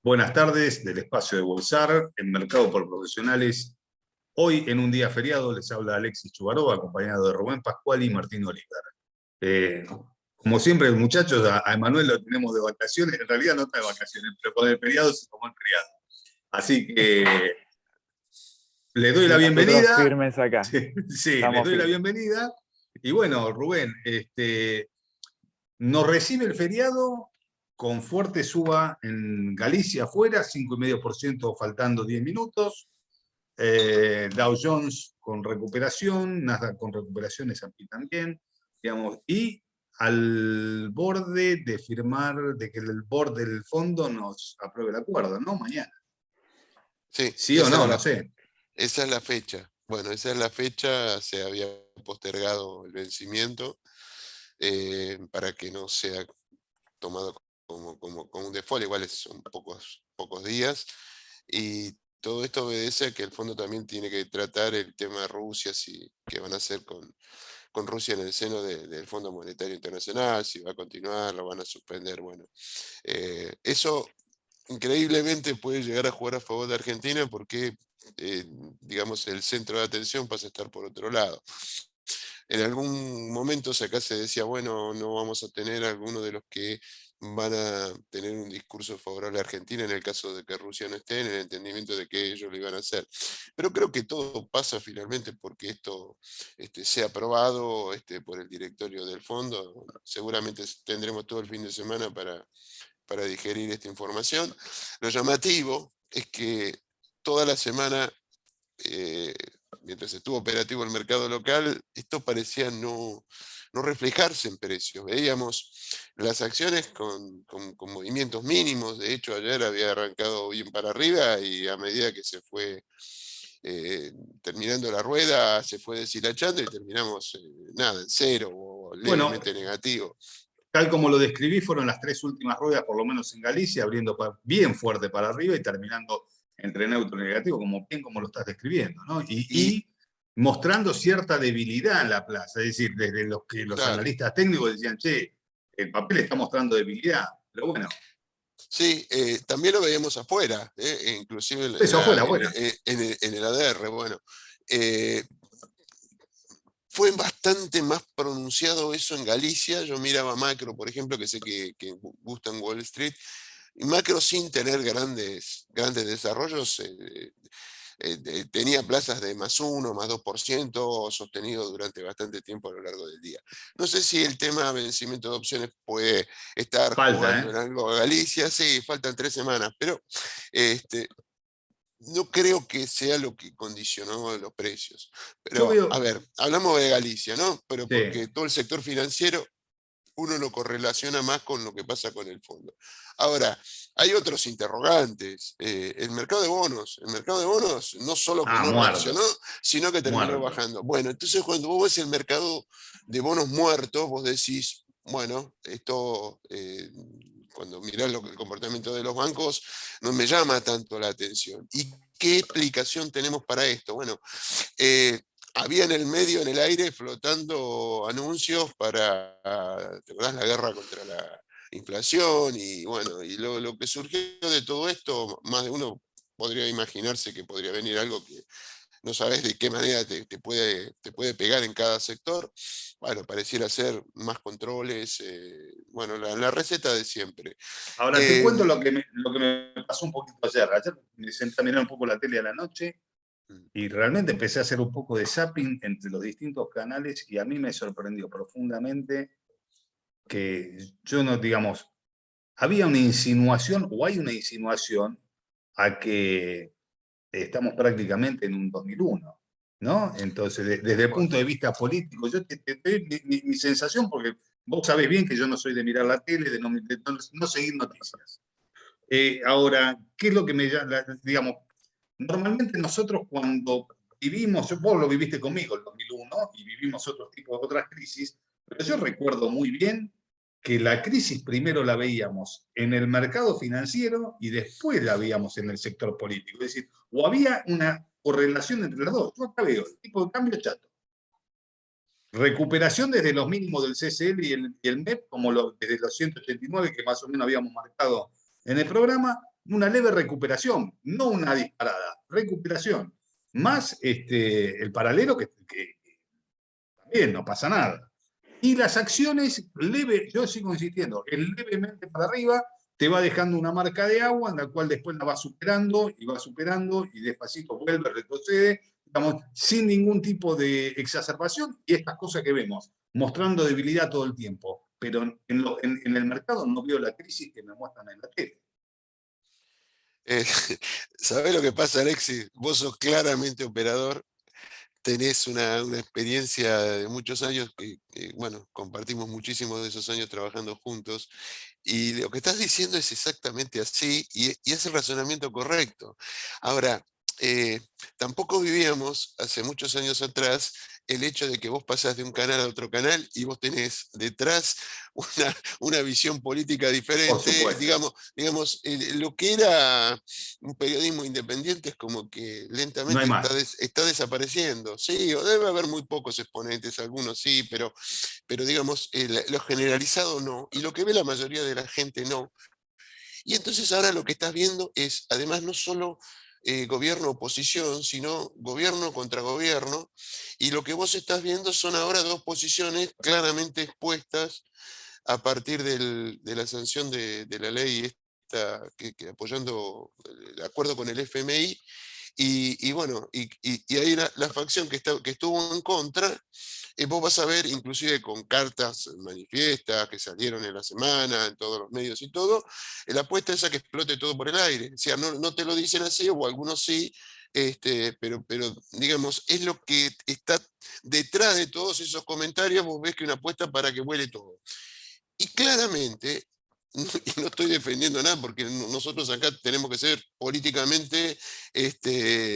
Buenas tardes del espacio de Bolsar, en Mercado por Profesionales. Hoy, en un día feriado, les habla Alexis Chubarova, acompañado de Rubén Pascual y Martín Oliver. Como siempre, muchachos, a Emanuel lo tenemos de vacaciones. En realidad no está de vacaciones, pero con el feriado se tomó el feriado. Así que le doy la bienvenida. Firmes acá. Sí, les doy la bienvenida. Y bueno, Rubén, nos recibe el feriado con fuerte suba en Galicia afuera, 5,5% faltando 10 minutos. Dow Jones con recuperación, Nasdaq con recuperación, S&P también, digamos, y al borde de firmar, de que el board del fondo nos apruebe el acuerdo, ¿no? Mañana. Sí, ¿Sí o no? No sé. Esa es la fecha. Bueno, esa es la fecha, se había postergado el vencimiento para que no sea tomado como un default, igual son pocos días, y todo esto obedece a que el fondo también tiene que tratar el tema de Rusia, qué van a hacer con Rusia en el seno del Fondo Monetario Internacional, si va a continuar, lo van a suspender. Bueno, eso increíblemente puede llegar a jugar a favor de Argentina porque, digamos, el centro de atención pasa a estar por otro lado. En algún momento acá se decía, bueno, no vamos a tener alguno de los que van a tener un discurso favorable a Argentina en el caso de que Rusia no esté, en el entendimiento de que ellos lo iban a hacer. Pero creo que todo pasa finalmente porque esto sea aprobado por el directorio del fondo. Seguramente tendremos todo el fin de semana para digerir esta información. Lo llamativo es que toda la semana, mientras estuvo operativo el mercado local, esto parecía no reflejarse en precios. Veíamos las acciones con movimientos mínimos. De hecho, ayer había arrancado bien para arriba y a medida que se fue terminando la rueda, se fue deshilachando y terminamos nada, en cero o levemente negativo. Tal como lo describí, fueron las tres últimas ruedas, por lo menos en Galicia, abriendo bien fuerte para arriba y terminando entre neutro y negativo, como lo estás describiendo, ¿no? Y mostrando cierta debilidad en la plaza, es decir, desde los que los analistas técnicos decían, che, el papel está mostrando debilidad, pero bueno. Sí, también lo veíamos afuera, inclusive en el ADR, bueno. Fue bastante más pronunciado eso en Galicia. Yo miraba macro, por ejemplo, que sé que gusta en Wall Street, y macro sin tener grandes desarrollos, tenía plazas de +1, +2%, sostenido durante bastante tiempo a lo largo del día. No sé si el tema de vencimiento de opciones puede estar jugando en algo a Galicia. Sí, faltan 3 semanas, pero no creo que sea lo que condicionó los precios. Pero, a ver, hablamos de Galicia, ¿no? Pero porque todo el sector financiero uno lo correlaciona más con lo que pasa con el fondo. Ahora, hay otros interrogantes. El mercado de bonos no solo que no reaccionó, sino que terminó bajando. Bueno, entonces cuando vos ves el mercado de bonos muertos, vos decís, bueno, esto... cuando mirás el comportamiento de los bancos, no me llama tanto la atención. ¿Y qué explicación tenemos para esto? Bueno, había en el medio, en el aire, flotando anuncios para, ¿te acordás? La guerra contra la inflación, y bueno, y lo que surgió de todo esto, más de uno podría imaginarse que podría venir algo que no sabes de qué manera te puede pegar en cada sector. Bueno, pareciera ser más controles, bueno, la receta de siempre. Ahora te cuento lo que me pasó un poquito ayer. Ayer me senté a mirar un poco la tele a la noche y realmente empecé a hacer un poco de zapping entre los distintos canales y a mí me sorprendió profundamente que yo no, digamos, había una insinuación o hay una insinuación a que estamos prácticamente en un 2001, ¿no? Entonces, desde el punto de vista político, yo te doy mi sensación, porque vos sabés bien que yo no soy de mirar la tele, de no seguir noticias. Ahora, ¿qué es lo que me llama? Digamos, normalmente nosotros cuando vivimos, vos lo viviste conmigo el 2001 y vivimos otras crisis, pero yo recuerdo muy bien que la crisis primero la veíamos en el mercado financiero y después la veíamos en el sector político. Es decir, o había una correlación entre las dos. Yo acá veo el tipo de cambio chato. Recuperación desde los mínimos del CCL y el MEP, como desde los 189 que más o menos habíamos marcado en el programa, una leve recuperación, no una disparada, recuperación. Más el paralelo que también no pasa nada. Y las acciones, yo sigo insistiendo, es levemente para arriba, te va dejando una marca de agua en la cual después la va superando y despacito vuelve, retrocede, digamos, sin ningún tipo de exacerbación y estas cosas que vemos, mostrando debilidad todo el tiempo. Pero en el mercado no veo la crisis que me muestran en la tele. Eh, ¿Sabés lo que pasa, Alexis? Vos sos claramente operador, tenés una experiencia de muchos años bueno, compartimos muchísimos de esos años trabajando juntos, y lo que estás diciendo es exactamente así, y es el razonamiento correcto. Ahora, eh, tampoco vivíamos hace muchos años atrás el hecho de que vos pasás de un canal a otro canal y vos tenés detrás una visión política Por diferente. supuesto. Digamos, lo que era un periodismo independiente es como que No hay lentamente más. está desapareciendo. Sí, o debe haber muy pocos exponentes, algunos sí, pero digamos, lo generalizado no, y lo que ve la mayoría de la gente no. Y entonces ahora lo que estás viendo es, además, no solo gobierno-oposición, sino gobierno contra gobierno, y lo que vos estás viendo son ahora dos posiciones claramente expuestas a partir de la sanción de la ley esta, que apoyando el acuerdo con el FMI, y bueno, y ahí la facción que estuvo en contra, vos vas a ver, inclusive con cartas manifiestas que salieron en la semana, en todos los medios y todo, la apuesta es a que explote todo por el aire. O sea, no te lo dicen así, o algunos sí, pero digamos, es lo que está detrás de todos esos comentarios, vos ves que una apuesta para que vuele todo. Y claramente, y no estoy defendiendo nada, porque nosotros acá tenemos que ser políticamente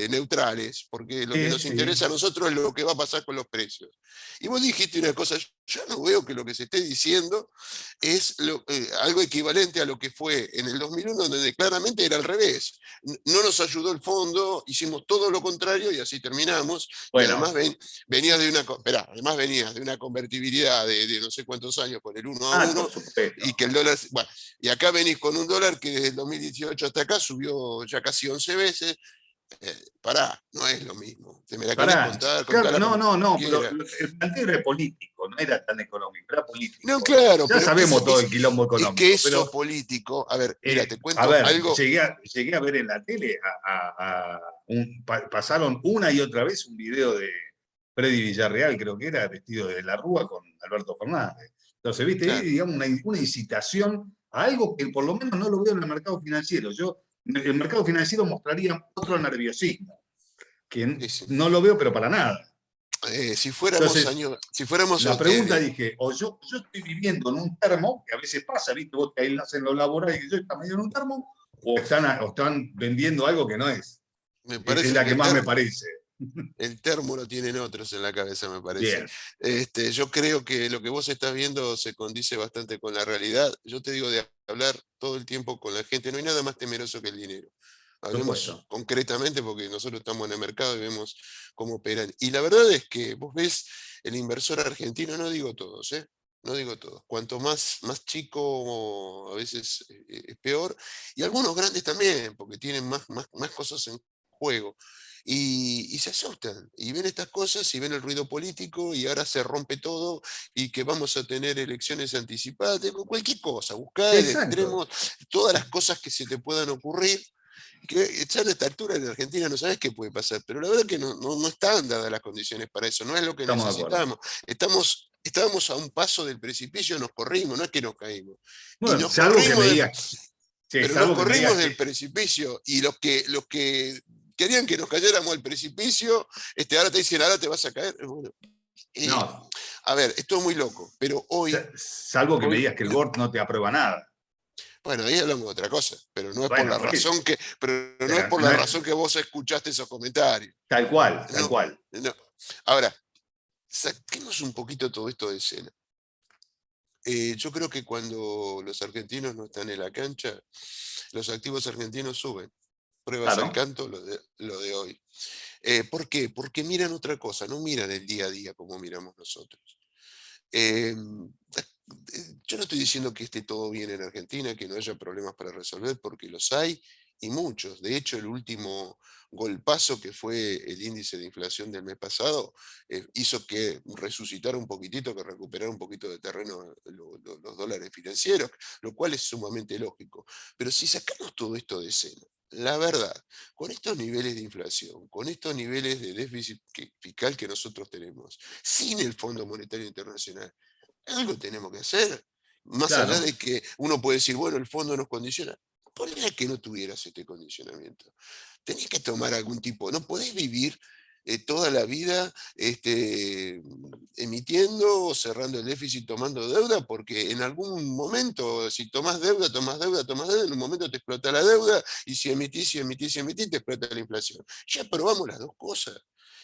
neutrales, porque lo que Sí, nos sí. interesa a nosotros es lo que va a pasar con los precios. Y vos dijiste una cosa, yo no veo que lo que se esté diciendo es algo equivalente a lo que fue en el 2001, donde claramente era al revés. No nos ayudó el fondo, hicimos todo lo contrario y así terminamos. Y además Bueno. venías además venías de una convertibilidad de no sé cuántos años con el uno a Por uno supuesto. y que el dólar, bueno, y acá venís con un dólar que desde el 2018 hasta acá subió ya casi 11 veces. Pará, no es lo mismo. Te me la querés Pará, contar, claro, contala no, como no, no, pero quiera. el planteo era político, no era tan económico, era No, político. claro, Ya pero es que sabemos todo el quilombo es que económico, eso pero, político, a ver, mira, te a cuento ver, algo. llegué a ver en la tele, pasaron una y otra vez un video de Freddy Villarreal, creo que era, vestido de la Rúa con Alberto Fernández. Entonces, viste, ahí, Claro, digamos, una incitación a algo que por lo menos no lo veo en el mercado financiero. El mercado financiero mostraría otro nerviosismo, que sí, sí. no lo veo, pero para nada. Si si fuéramos La pregunta hoteles, dije, yo estoy viviendo en un termo, que a veces pasa, ¿viste? Vos que ahí en lo laboral y yo está medio en un termo, o están vendiendo algo que no es. me Es parece la que que más me parece. el termo lo tienen otros en la cabeza, me parece. Bien, Yo creo que lo que vos estás viendo se condice bastante con la realidad. Yo te digo de hablar todo el tiempo con la gente, no hay nada más temeroso que el dinero. por Hablemos supuesto. concretamente porque nosotros estamos en el mercado y vemos cómo operan. Y la verdad es que vos ves el inversor argentino, no digo todos, ¿eh? No digo todos. Cuanto más chico, a veces es peor. Y algunos grandes también, porque tienen más cosas en juego. Y se asustan y ven estas cosas y ven el ruido político y ahora se rompe todo y que vamos a tener elecciones anticipadas, cualquier cosa, buscar de Exacto. extremos, todas las cosas que se te puedan ocurrir, que ya a esta altura en Argentina no sabes qué puede pasar, pero la verdad que no están dadas las condiciones para eso, no es lo que Estamos de acuerdo. necesitamos. Estábamos a un paso del precipicio, nos corrimos, no es que nos caímos. Y Bueno, nos corrimos del, sí, pero nos salvo que me corrimos digas del que, precipicio y los que querían que nos cayéramos al precipicio, ahora te dicen, ahora te vas a caer. Bueno, eh, no, a ver, esto es muy loco, pero salvo que me hoy, digas que el board no te aprueba nada. bueno, ahí hablamos de otra cosa, pero no es por Bueno, la por eso. razón pero no es Pero por no la es, razón que vos escuchaste esos comentarios. tal cual, tal No, cual. no. Ahora, saquemos un poquito todo esto de escena. Yo creo que cuando los argentinos no están en la cancha, los activos argentinos suben. Pruebas al Claro, canto lo de hoy. ¿Por qué? Porque miran otra cosa, no miran el día a día como miramos nosotros. Eh, yo no estoy diciendo que esté todo bien en Argentina, que no haya problemas para resolver, porque los hay y muchos. De hecho, el último golpazo que fue el índice de inflación del mes pasado hizo que resucitara un poquitito, que recuperara un poquito de terreno los dólares financieros, lo cual es sumamente lógico. Pero si sacamos todo esto de escena, la verdad, con estos niveles de inflación, con estos niveles de déficit fiscal que nosotros tenemos, sin el Fondo Monetario Internacional, algo tenemos que hacer. Más allá Claro, de que uno puede decir, bueno, el fondo nos condiciona. Ponele que no tuvieras este condicionamiento. Tenés que tomar algún tipo, no podés vivir toda la vida emitiendo o cerrando el déficit tomando deuda, porque en algún momento, si tomás deuda, tomás deuda, tomás deuda, en un momento te explota la deuda, y si emitís, si emitís, si emitís, te explota la inflación. Ya probamos las dos cosas.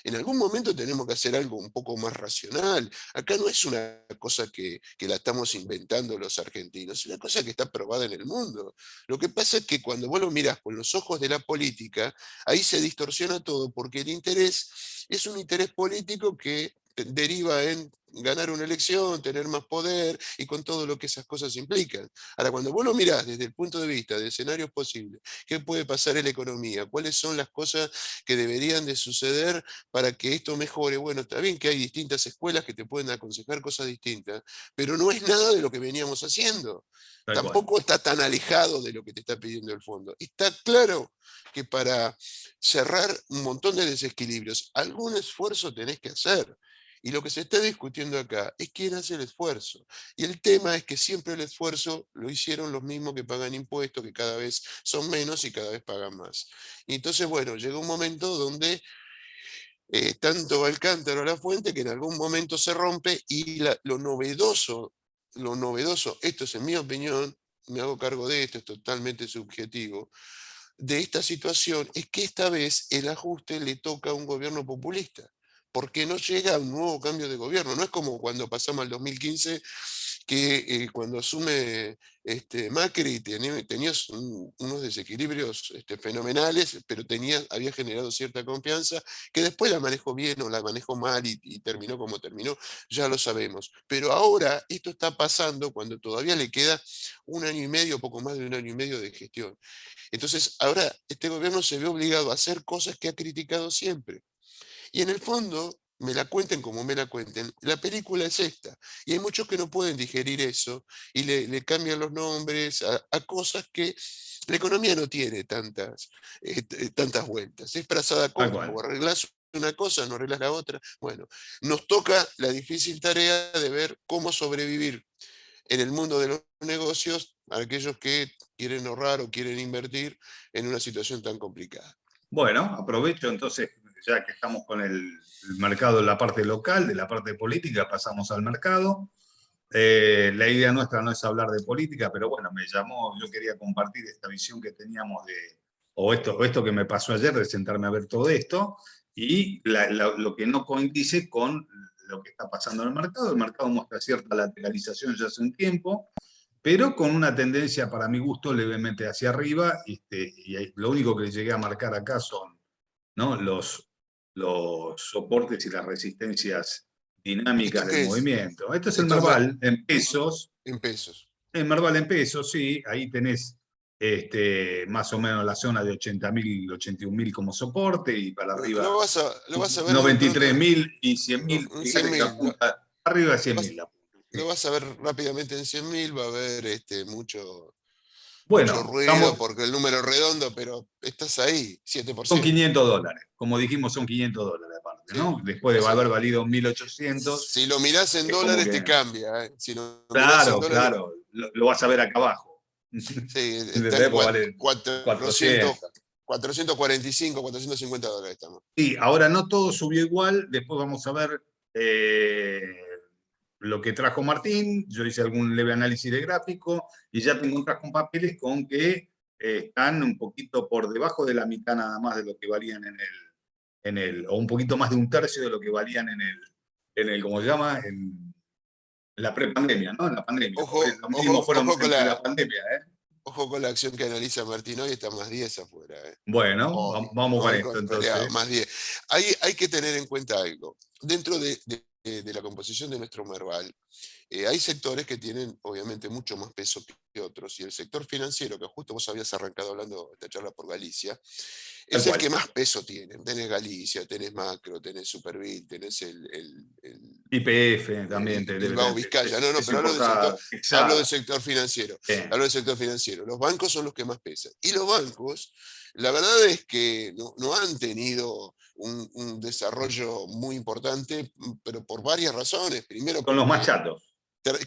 En algún momento tenemos que hacer algo un poco más racional. Acá no es una cosa que la estamos inventando los argentinos, es una cosa que está probada en el mundo. Lo que pasa es que cuando vos lo mirás con los ojos de la política, ahí se distorsiona todo, porque el interés es un interés político que deriva en ganar una elección, tener más poder y con todo lo que esas cosas implican. Ahora, cuando vos lo mirás desde el punto de vista de escenarios posibles, ¿qué puede pasar en la economía? ¿Cuáles son las cosas que deberían de suceder para que esto mejore? Bueno, está bien que hay distintas escuelas que te pueden aconsejar cosas distintas, pero no es nada de lo que veníamos haciendo. tal cual. Tampoco está tan alejado de lo que te está pidiendo el fondo. Está claro que para cerrar un montón de desequilibrios, algún esfuerzo tenés que hacer. Y lo que se está discutiendo acá es quién hace el esfuerzo. Y el tema es que siempre el esfuerzo lo hicieron los mismos que pagan impuestos, que cada vez son menos y cada vez pagan más. Y entonces, bueno, llega un momento donde tanto va el cántaro a la fuente que en algún momento se rompe y lo novedoso, esto es en mi opinión, me hago cargo de esto, es totalmente subjetivo, de esta situación es que esta vez el ajuste le toca a un gobierno populista, porque no llega un nuevo cambio de gobierno. No es como cuando pasamos al 2015, que cuando asume Macri tenías unos desequilibrios fenomenales, pero había generado cierta confianza, que después la manejó bien o la manejó mal y terminó como terminó, ya lo sabemos. Pero ahora esto está pasando cuando todavía le queda un año y medio, poco más de un año y medio de gestión. Entonces, ahora este gobierno se ve obligado a hacer cosas que ha criticado siempre. Y en el fondo, me la cuenten como me la cuenten, la película es esta. Y hay muchos que no pueden digerir eso y le cambian los nombres a cosas que la economía no tiene tantas vueltas. Es frazada Tal como, cual. o arreglás una cosa, no arreglas la otra. Bueno, nos toca la difícil tarea de ver cómo sobrevivir en el mundo de los negocios a aquellos que quieren ahorrar o quieren invertir en una situación tan complicada. Bueno, aprovecho entonces, ya que estamos con el mercado en la parte local, de la parte política, pasamos al mercado. La idea nuestra no es hablar de política, pero bueno, me llamó, yo quería compartir esta visión que teníamos o esto que me pasó ayer, de sentarme a ver todo esto, y lo que no coincide con lo que está pasando en el mercado. El mercado muestra cierta lateralización ya hace un tiempo, pero con una tendencia, para mi gusto, levemente hacia arriba, y lo único que llegué a marcar acá son, ¿no?, los soportes y las resistencias ¿Esto dinámicas del qué es? movimiento. Esto es el Esto es Merval en pesos. en pesos. El Merval en pesos, sí, ahí tenés más o menos la zona de 80.000, 81.000 como soporte, y para arriba Lo vas a ver noventa y pronto tres mil y 100.000. en Fíjate que 100.000. apunta arriba de Lo 100.000. vas, lo vas a ver rápidamente en 100.000. Va a haber mucho Bueno, ruido estamos, porque el número es redondo, pero estás ahí, son 7%. $500. Como dijimos, son $500 aparte, Sí. ¿no? Después O de sea, haber valido 1.800, si lo mirás en es como dólares te que, cambia, ¿eh? Si lo mirás en claro, dólares, claro, lo vas a ver acá abajo. sí, está en ¿Entendés? Pues vale 400, 400. 445, $450 estamos. Sí, ahora no todo subió igual. Después vamos a ver eh, lo que trajo Martín. Yo hice algún leve análisis de gráfico y ya te encontrás con papeles con que están un poquito por debajo de la mitad nada más de lo que valían o un poquito más de un tercio de lo que valían ¿cómo se llama? En la prepandemia, ¿no? En la pandemia. Ojo, Lo mínimo ojo, fueron ojo con en la, la pandemia, ¿eh? ojo con la acción que analiza Martín hoy, está más 10 afuera. Bueno, Hoy, vamos con hoy esto con peleado, entonces. más 10. Hay que tener en cuenta algo. Dentro de la composición de nuestro Merval, hay sectores que tienen obviamente mucho más peso que otros, y el sector financiero, que justo vos habías arrancado hablando esta charla por Galicia, Tal es el cual. que más peso tiene. Tenés Galicia, tenés Macro, tenés Supervit, tenés YPF también te debe Bilbao tener Vizcaya. No, no, peso pero importante. hablo del Exacto. sector financiero. Bien. Hablo del sector financiero. Los bancos son los que más pesan. Y los bancos, la verdad es que no han tenido un desarrollo muy importante, pero por varias razones. Primero Son los más porque, chatos.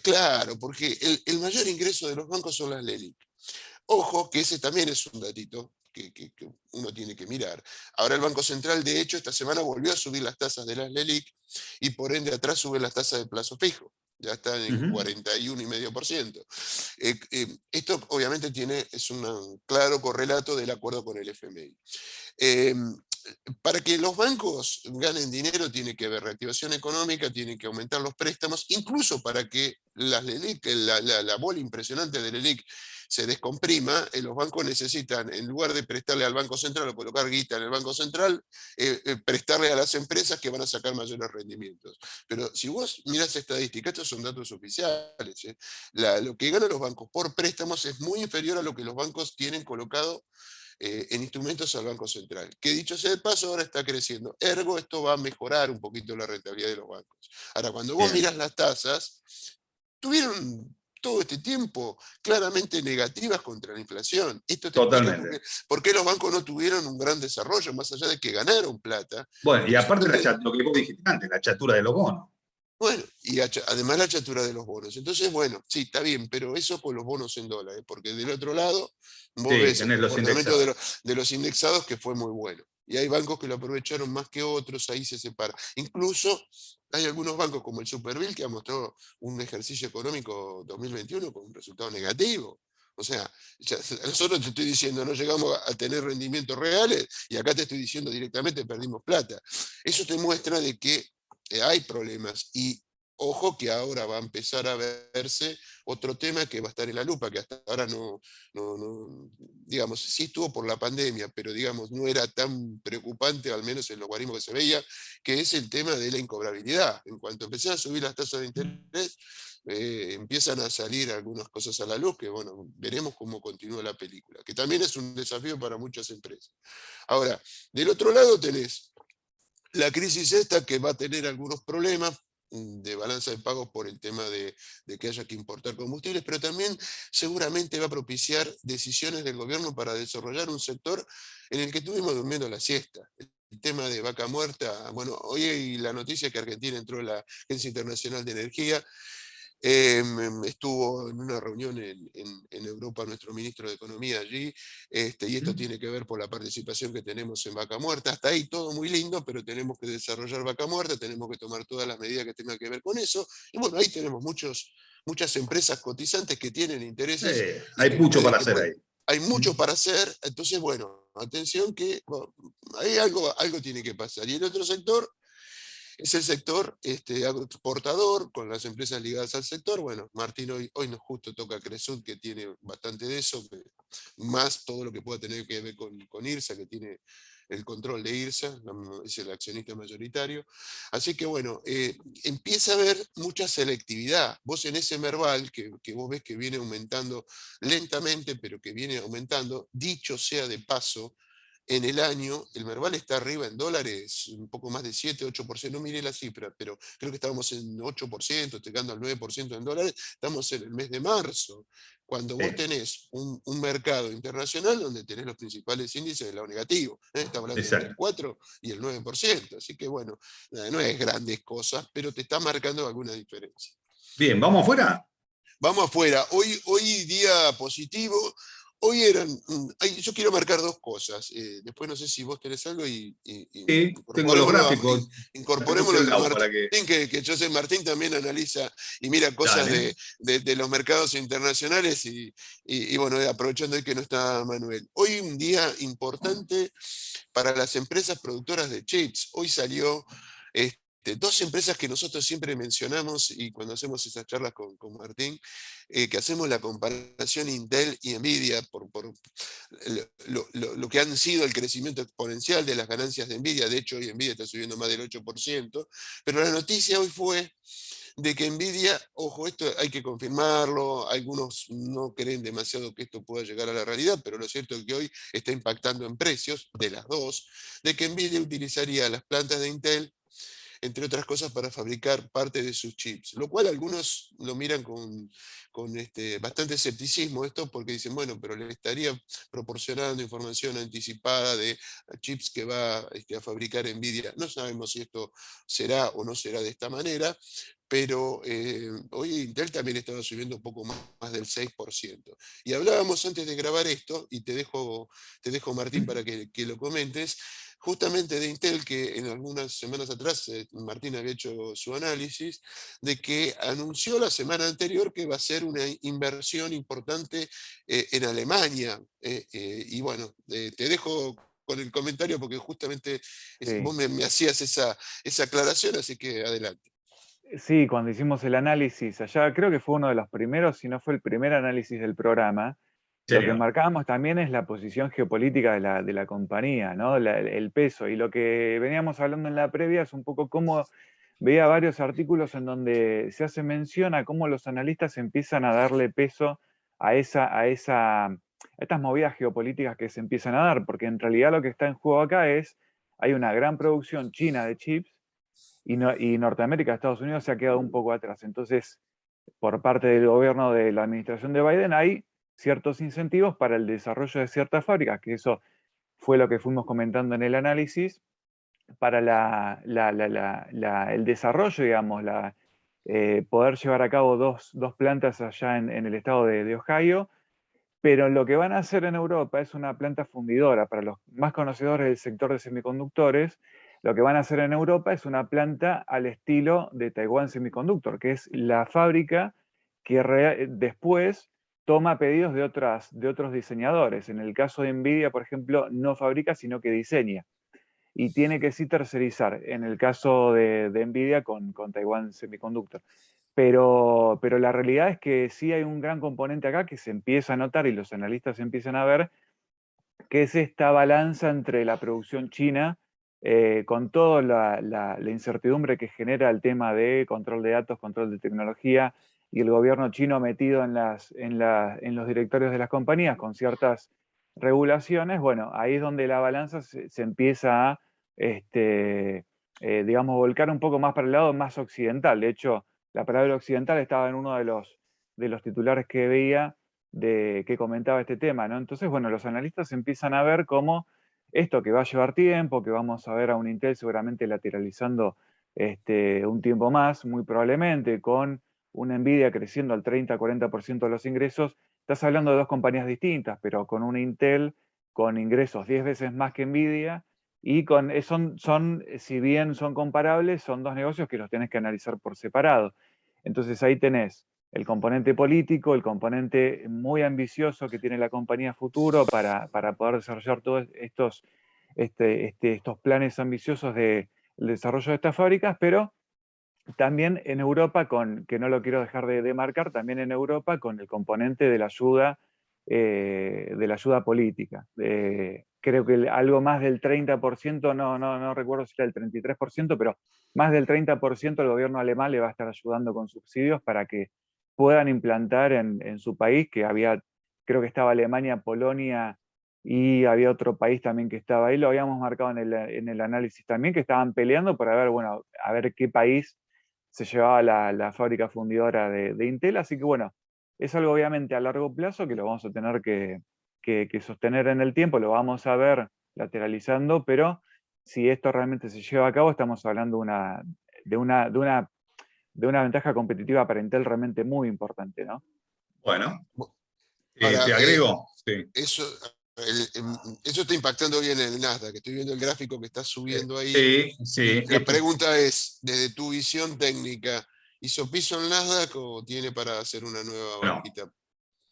claro, porque el mayor ingreso de los bancos son las LELIQ. Ojo, que ese también es un datito que uno tiene que mirar. Ahora el Banco Central, de hecho, esta semana volvió a subir las tasas de las LELIQ y por ende atrás sube las tasas de plazo fijo. Ya están en Ujú. 41,5%. Esto obviamente es un claro correlato del acuerdo con el FMI. Eh, para que los bancos ganen dinero tiene que haber reactivación económica, tienen que aumentar los préstamos, incluso para que las LELIQ, la bola impresionante de LELIQ se descomprima, los bancos necesitan, en lugar de prestarle al Banco Central o colocar guita en el Banco Central, prestarle a las empresas que van a sacar mayores rendimientos. Pero si vos mirás estadísticas, estos son datos oficiales, lo que ganan los bancos por préstamos es muy inferior a lo que los bancos tienen colocado en instrumentos al Banco Central, que dicho sea de paso ahora está creciendo. Ergo, esto va a mejorar un poquito la rentabilidad de los bancos. Ahora, cuando vos Bien. mirás las tasas, tuvieron todo este tiempo claramente negativas contra la inflación. Esto te explica Totalmente. por qué los bancos no tuvieron un gran desarrollo, más allá de que ganaron plata. Bueno, y Pero aparte lo que vos dijiste antes, la chatura de los bonos. bueno, y además la chatura de los bonos. Entonces, bueno, sí, está bien, pero eso con los bonos en dólares, porque del otro lado vos Sí, ves el tenés los comportamiento indexados. de los indexados que fue muy bueno. Y hay bancos que lo aprovecharon más que otros, ahí se separa. Incluso hay algunos bancos como el Superville que ha mostrado un ejercicio económico 2021 con un resultado negativo. O sea, nosotros te estoy diciendo, no llegamos a tener rendimientos reales y acá te estoy diciendo directamente perdimos plata. Eso te muestra de que hay problemas y ojo que ahora va a empezar a verse otro tema que va a estar en la lupa, que hasta ahora digamos, sí estuvo por la pandemia, pero digamos, no era tan preocupante, al menos en los guarismos que se veía, que es el tema de la incobrabilidad. En cuanto empiezan a subir las tasas de interés, empiezan a salir algunas cosas a la luz, que bueno, veremos cómo continúa la película, que también es un desafío para muchas empresas. Ahora, del otro lado tenés la crisis esta que va a tener algunos problemas de balanza de pagos por el tema de que haya que importar combustibles, pero también seguramente va a propiciar decisiones del gobierno para desarrollar un sector en el que estuvimos durmiendo la siesta. El tema de vaca muerta, bueno, hoy hay la noticia que Argentina entró en la Agencia Internacional de Energía. Estuvo en una reunión en Europa nuestro ministro de Economía allí, y esto tiene que ver por la participación que tenemos en Vaca Muerta. Hasta ahí todo muy lindo, pero tenemos que desarrollar Vaca Muerta, tenemos que tomar todas las medidas que tengan que ver con eso. Y bueno, ahí tenemos muchas empresas cotizantes que tienen intereses y Hay mucho para hacer ahí. hay mucho para hacer. Entonces, bueno, atención que bueno, ahí algo tiene que pasar. Y el otro sector es el sector agroexportador, con las empresas ligadas al sector. Bueno, Martín hoy nos justo toca Cresud, que tiene bastante de eso, más todo lo que pueda tener que ver con IRSA, que tiene el control de IRSA, es el accionista mayoritario. Así que bueno, empieza a haber mucha selectividad. Vos en ese Merval, que vos ves que viene aumentando lentamente, pero que viene aumentando, dicho sea de paso, en el año, el Merval está arriba en dólares, un poco más de 7-8%, no miré la cifra, pero creo que estábamos en 8%, llegando al 9% en dólares, estamos en el mes de marzo, cuando vos Sí, tenés un mercado internacional donde tenés los principales índices del lado negativo, estamos hablando entre el exacto. 4 y el 9%, así que bueno, no es grandes cosas, pero te está marcando alguna diferencia. Bien, ¿vamos afuera? Vamos afuera. Hoy día positivo. Hoy yo quiero marcar dos cosas. Después no sé si vos tenés algo y Sí, tengo los gráficos. Gráficos incorporémoslo del a Dow para que. Martín, que yo sé, Martín también analiza y mira cosas Dale. de los mercados internacionales y bueno, aprovechando hoy que no está Manuel. Hoy un día importante para las empresas productoras de chips. Hoy salió dos empresas que nosotros siempre mencionamos y cuando hacemos esas charlas con Martín, que hacemos la comparación Intel y Nvidia por lo que han sido el crecimiento exponencial de las ganancias de Nvidia. De hecho, hoy Nvidia está subiendo más del 8%, pero la noticia hoy fue de que Nvidia, ojo, esto hay que confirmarlo, algunos no creen demasiado que esto pueda llegar a la realidad, pero lo cierto es que hoy está impactando en precios de las dos, de que Nvidia utilizaría las plantas de Intel, entre otras cosas, para fabricar parte de sus chips, lo cual algunos lo miran con bastante escepticismo esto, porque dicen, bueno, pero le estaría proporcionando información anticipada de chips que va a fabricar Nvidia. No sabemos si esto será o no será de esta manera, pero hoy Intel también estaba subiendo un poco más del 6%. Y hablábamos antes de grabar esto, y te dejo Martín, para que lo comentes, justamente de Intel, que en algunas semanas atrás Martín había hecho su análisis, de que anunció la semana anterior que va a ser una inversión importante en Alemania. Y bueno, te dejo con el comentario porque justamente Sí. vos me hacías esa aclaración, así que adelante. Sí, cuando hicimos el análisis allá, creo que fue uno de los primeros, si no fue el primer análisis del programa, lo que ¿Serio? marcábamos también es la posición geopolítica de la compañía, ¿no? El peso. Y lo que veníamos hablando en la previa es un poco cómo veía varios artículos en donde se hace mención a cómo los analistas empiezan a darle peso a estas movidas geopolíticas que se empiezan a dar, porque en realidad lo que está en juego acá es, hay una gran producción china de chips y Norteamérica, Estados Unidos se ha quedado un poco atrás. Entonces, por parte del gobierno de la administración de Biden hay ciertos incentivos para el desarrollo de ciertas fábricas, que eso fue lo que fuimos comentando en el análisis, para el desarrollo, digamos, poder llevar a cabo dos plantas allá en el estado de Ohio, pero lo que van a hacer en Europa es una planta fundidora. Para los más conocedores del sector de semiconductores, lo que van a hacer en Europa es una planta al estilo de Taiwan Semiconductor, que es la fábrica que después toma pedidos de otros diseñadores. En el caso de Nvidia, por ejemplo, no fabrica, sino que diseña. Y tiene que sí tercerizar, en el caso de Nvidia con Taiwan Semiconductor. Pero la realidad es que sí hay un gran componente acá que se empieza a notar y los analistas empiezan a ver, que es esta balanza entre la producción china, con toda la incertidumbre que genera el tema de control de datos, control de tecnología, y el gobierno chino metido en los directorios de las compañías con ciertas regulaciones. Bueno, ahí es donde la balanza se empieza a, digamos, volcar un poco más para el lado más occidental. De hecho, la palabra occidental estaba en uno de los titulares que veía que comentaba este tema, ¿no? Entonces, bueno, los analistas empiezan a ver cómo esto que va a llevar tiempo, que vamos a ver a un Intel seguramente lateralizando un tiempo más, muy probablemente, con una Nvidia creciendo al 30-40% de los ingresos, estás hablando de dos compañías distintas, pero con una Intel con ingresos 10 veces más que Nvidia, y si bien son comparables, son dos negocios que los tenés que analizar por separado. Entonces ahí tenés el componente político, el componente muy ambicioso que tiene la compañía futuro para poder desarrollar todos estos planes ambiciosos del desarrollo de estas fábricas, pero también en Europa, que no lo quiero dejar de marcar, también en Europa con el componente de la ayuda política. Creo que algo más del 30%, no recuerdo si era el 33%, pero más del 30% el gobierno alemán le va a estar ayudando con subsidios para que puedan implantar en su país, creo que estaba Alemania, Polonia y había otro país también que estaba ahí, lo habíamos marcado en el análisis también, que estaban peleando para ver, bueno, a ver qué país se llevaba la fábrica fundidora de Intel. Así que bueno, es algo obviamente a largo plazo que lo vamos a tener que sostener en el tiempo, lo vamos a ver lateralizando, pero si esto realmente se lleva a cabo, estamos hablando de una ventaja competitiva para Intel realmente muy importante, ¿no? Bueno, Ahora, te agrego, sí. eso, eso está impactando hoy en el Nasdaq, que estoy viendo el gráfico que está subiendo ahí. Sí, sí. Y la pregunta es, desde tu visión técnica, ¿hizo piso el Nasdaq o tiene para hacer una nueva Bueno, bajita?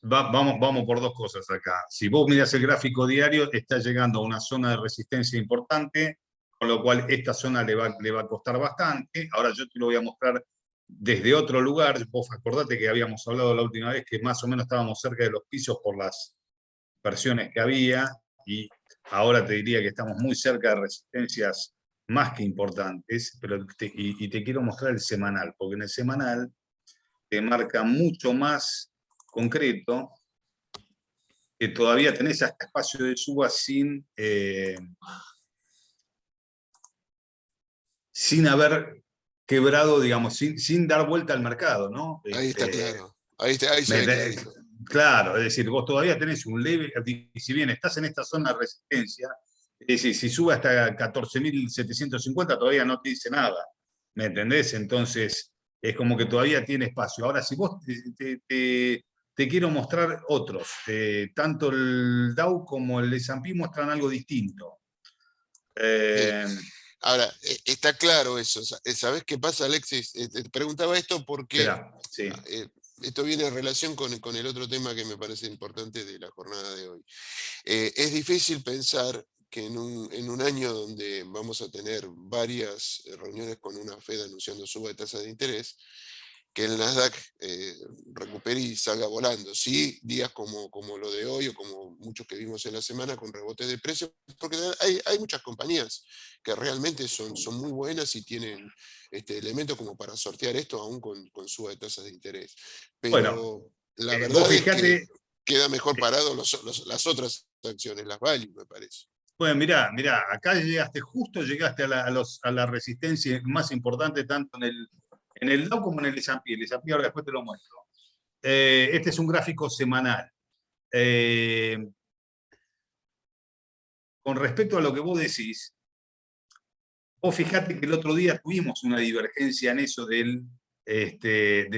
vamos por dos cosas acá. Si vos mirás el gráfico diario, está llegando a una zona de resistencia importante, con lo cual esta zona le va a costar bastante. Ahora yo te lo voy a mostrar desde otro lugar. Vos acordate que habíamos hablado la última vez que más o menos estábamos cerca de los pisos por las versiones que había, y ahora te diría que estamos muy cerca de resistencias más que importantes, pero y te quiero mostrar el semanal, porque en el semanal te marca mucho más concreto, que todavía tenés hasta espacio de suba sin haber quebrado, digamos, sin dar vuelta al mercado, ¿no? Ahí está claro. Ahí se ve clarito. Claro, es decir, vos todavía tenés un leve, si bien estás en esta zona de resistencia, es decir, si sube hasta 14.750 todavía no te dice nada, ¿me entendés? Entonces, es como que todavía tiene espacio. Ahora, si vos te quiero mostrar otros, tanto el Dow como el S&P muestran algo distinto. Ahora, está claro eso. ¿Sabés qué pasa, Alexis? Te preguntaba esto porque Espera, sí. esto viene en relación con el otro tema que me parece importante de la jornada de hoy. Es difícil pensar que en un año donde vamos a tener varias reuniones con una Fed anunciando suba de tasa de interés, que el Nasdaq recupere y salga volando. Sí, días como lo de hoy o como muchos que vimos en la semana con rebotes de precios, porque hay muchas compañías que realmente son muy buenas y tienen elementos como para sortear esto aún con suba de tasas de interés. Bueno, Pero la vos verdad es que fijate. queda mejor parado las otras acciones, las value, me parece. Bueno, mirá, acá llegaste a la resistencia más importante tanto en el Dow como en el S&P. El S&P ahora después te lo muestro. Este es un gráfico semanal. Con respecto a lo que vos decís, vos fijate que el otro día tuvimos una divergencia en eso de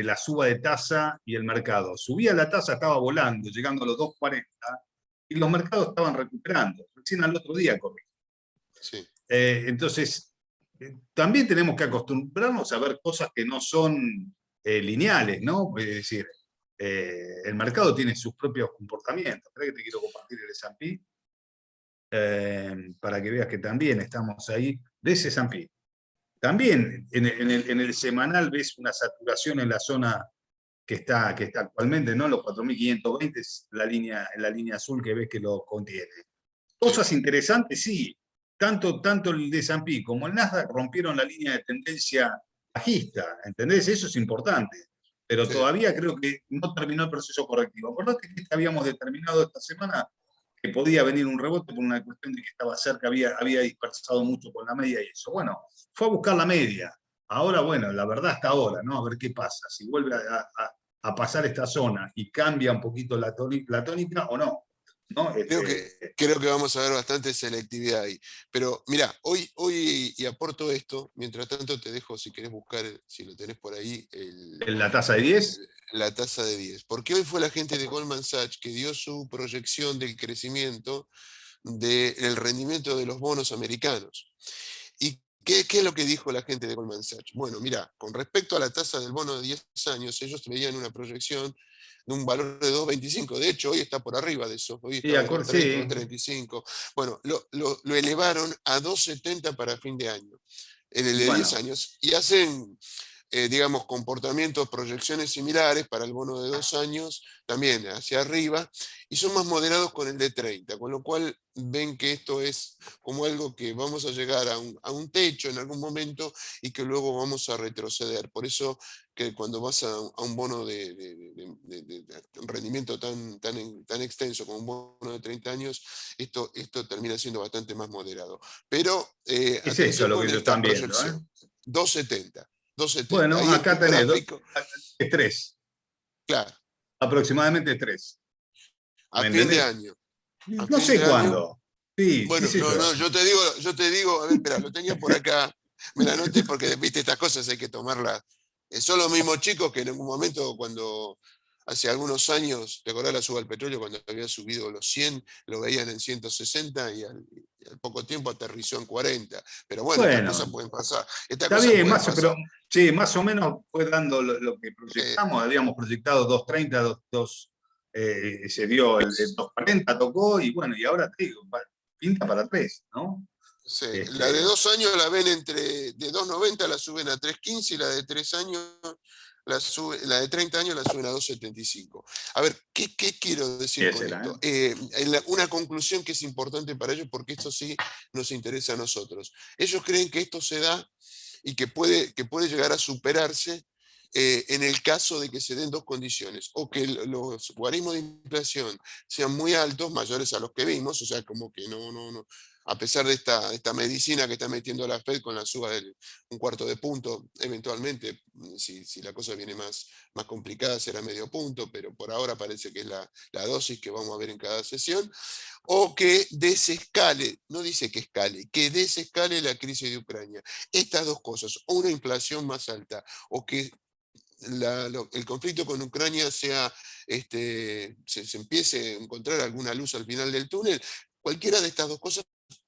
la suba de tasa y el mercado. Subía la tasa, estaba volando, llegando a los 2.40, y los mercados estaban recuperando. Recién al otro día corrió. Sí. Entonces, también tenemos que acostumbrarnos a ver cosas que no son lineales, ¿no? Es decir, el mercado tiene sus propios comportamientos. Espera que te quiero compartir el S&P para que veas que también estamos ahí. ¿Ves S&P? También en el semanal ves una saturación en la zona que está actualmente, ¿no? Los 4.520 es la línea azul que ves que lo contiene. Cosas Sí. interesantes, sí. Tanto el de S&P como el Nasdaq rompieron la línea de tendencia bajista, ¿entendés? Eso es importante. Pero Sí. todavía creo que no terminó el proceso correctivo. Acordate que habíamos determinado esta semana que podía venir un rebote por una cuestión de que estaba cerca, había dispersado mucho con la media y eso. Bueno, fue a buscar la media. Ahora, bueno, la verdad hasta ahora, ¿no? A ver qué pasa, si vuelve a pasar esta zona y cambia un poquito la tónica o no. ¿No? Creo que vamos a ver bastante selectividad ahí. Pero mira, hoy y aporto esto, mientras tanto te dejo si querés buscar, si lo tenés por ahí, ¿La tasa de 10? La tasa de 10. Porque hoy fue la gente de Goldman Sachs que dio su proyección del crecimiento del rendimiento de los bonos americanos. ¿Y qué es lo que dijo la gente de Goldman Sachs? Bueno, mira, con respecto a la tasa del bono de 10 años, ellos veían una proyección de un valor de 2,25. De hecho, hoy está por arriba de eso. Hoy Sí, estaba en 2,30, sí. 2,35. Bueno, lo elevaron a 2,70 para fin de año, en el de 10 Bueno, años. Y hacen, digamos, comportamientos, proyecciones similares para el bono de 2 años, también hacia arriba, y son más moderados con el de 30, con lo cual ven que esto es como algo que vamos a llegar a un techo en algún momento y que luego vamos a retroceder. Por eso que cuando vas a un bono de rendimiento tan extenso como un bono de 30 años, esto termina siendo bastante más moderado. Pero es eso atención lo con que ellos esta están viendo, ¿eh? proyección, 2,70. 2,70. Bueno, Ahí en acá tu tenés gráfico, es 3, claro, aproximadamente 3. a ¿Me fin de entendés? año. A No fin sé de año. cuándo. Sí, qué Bueno, sé no, yo. no, yo te digo, a ver, espera, lo tenía por acá, me la anoté porque, viste, estas cosas hay que tomarlas. Son los mismos chicos que en algún momento, cuando hace algunos años, ¿te acordás la suba del petróleo cuando había subido los 100, lo veían en 160 y al poco tiempo aterrizó en 40? Pero bueno, estas cosas Bueno, pueden pasar. Estas está cosas bien, pueden pero pasar. sí, más o menos fue dando lo que Eh, proyectamos. Habíamos proyectado 230, se dio el 240, tocó, y bueno, y ahora te digo, pinta para 3, ¿no? sí, la de Este, 2 años la ven de 2,90 la suben a 3,15 y la de 3 años la de 30 años la suben a 2,75. A ver, ¿qué quiero decir con será, esto? Una conclusión que es importante para ellos, porque esto sí nos interesa a nosotros. Ellos creen que esto se da y que puede llegar a superarse en el caso de que se den dos condiciones, o que los logaritmos de inflación sean muy altos, mayores a los que vimos, o sea, como que no, a pesar de esta medicina que está metiendo la Fed con la suba del 1/4 de punto, eventualmente, si la cosa viene más complicada, será medio punto, pero por ahora parece que es la dosis que vamos a ver en cada sesión, o que desescale, no dice que escale, que desescale la crisis de Ucrania. Estas dos cosas, o una inflación más alta, o que el conflicto con Ucrania se empiece a encontrar alguna luz al final del túnel, cualquiera de estas dos cosas,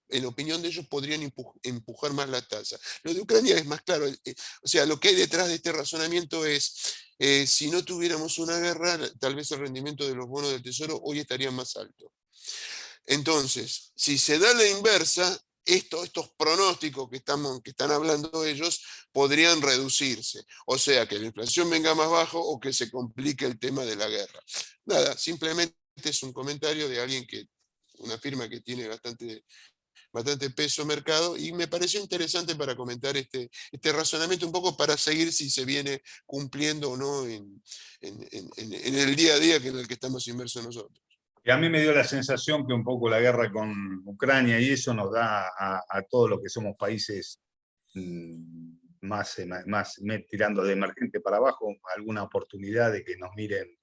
en opinión de ellos, podrían empujar más la tasa. Lo de Ucrania es más claro, o sea, lo que hay detrás de este razonamiento es, si no tuviéramos una guerra, tal vez el rendimiento de los bonos del Tesoro hoy estaría más alto. Entonces, si se da la inversa, estos pronósticos que están hablando ellos podrían reducirse. O sea, que la inflación venga más bajo o que se complique el tema de la guerra. Nada, simplemente es un comentario de alguien una firma que tiene bastante peso mercado, y me pareció interesante para comentar este razonamiento un poco para seguir si se viene cumpliendo o no en el día a día en el que estamos inmersos nosotros. Y a mí me dio la sensación que un poco la guerra con Ucrania y eso nos da a todos los que somos países más tirando de emergente para abajo, alguna oportunidad de que nos miren,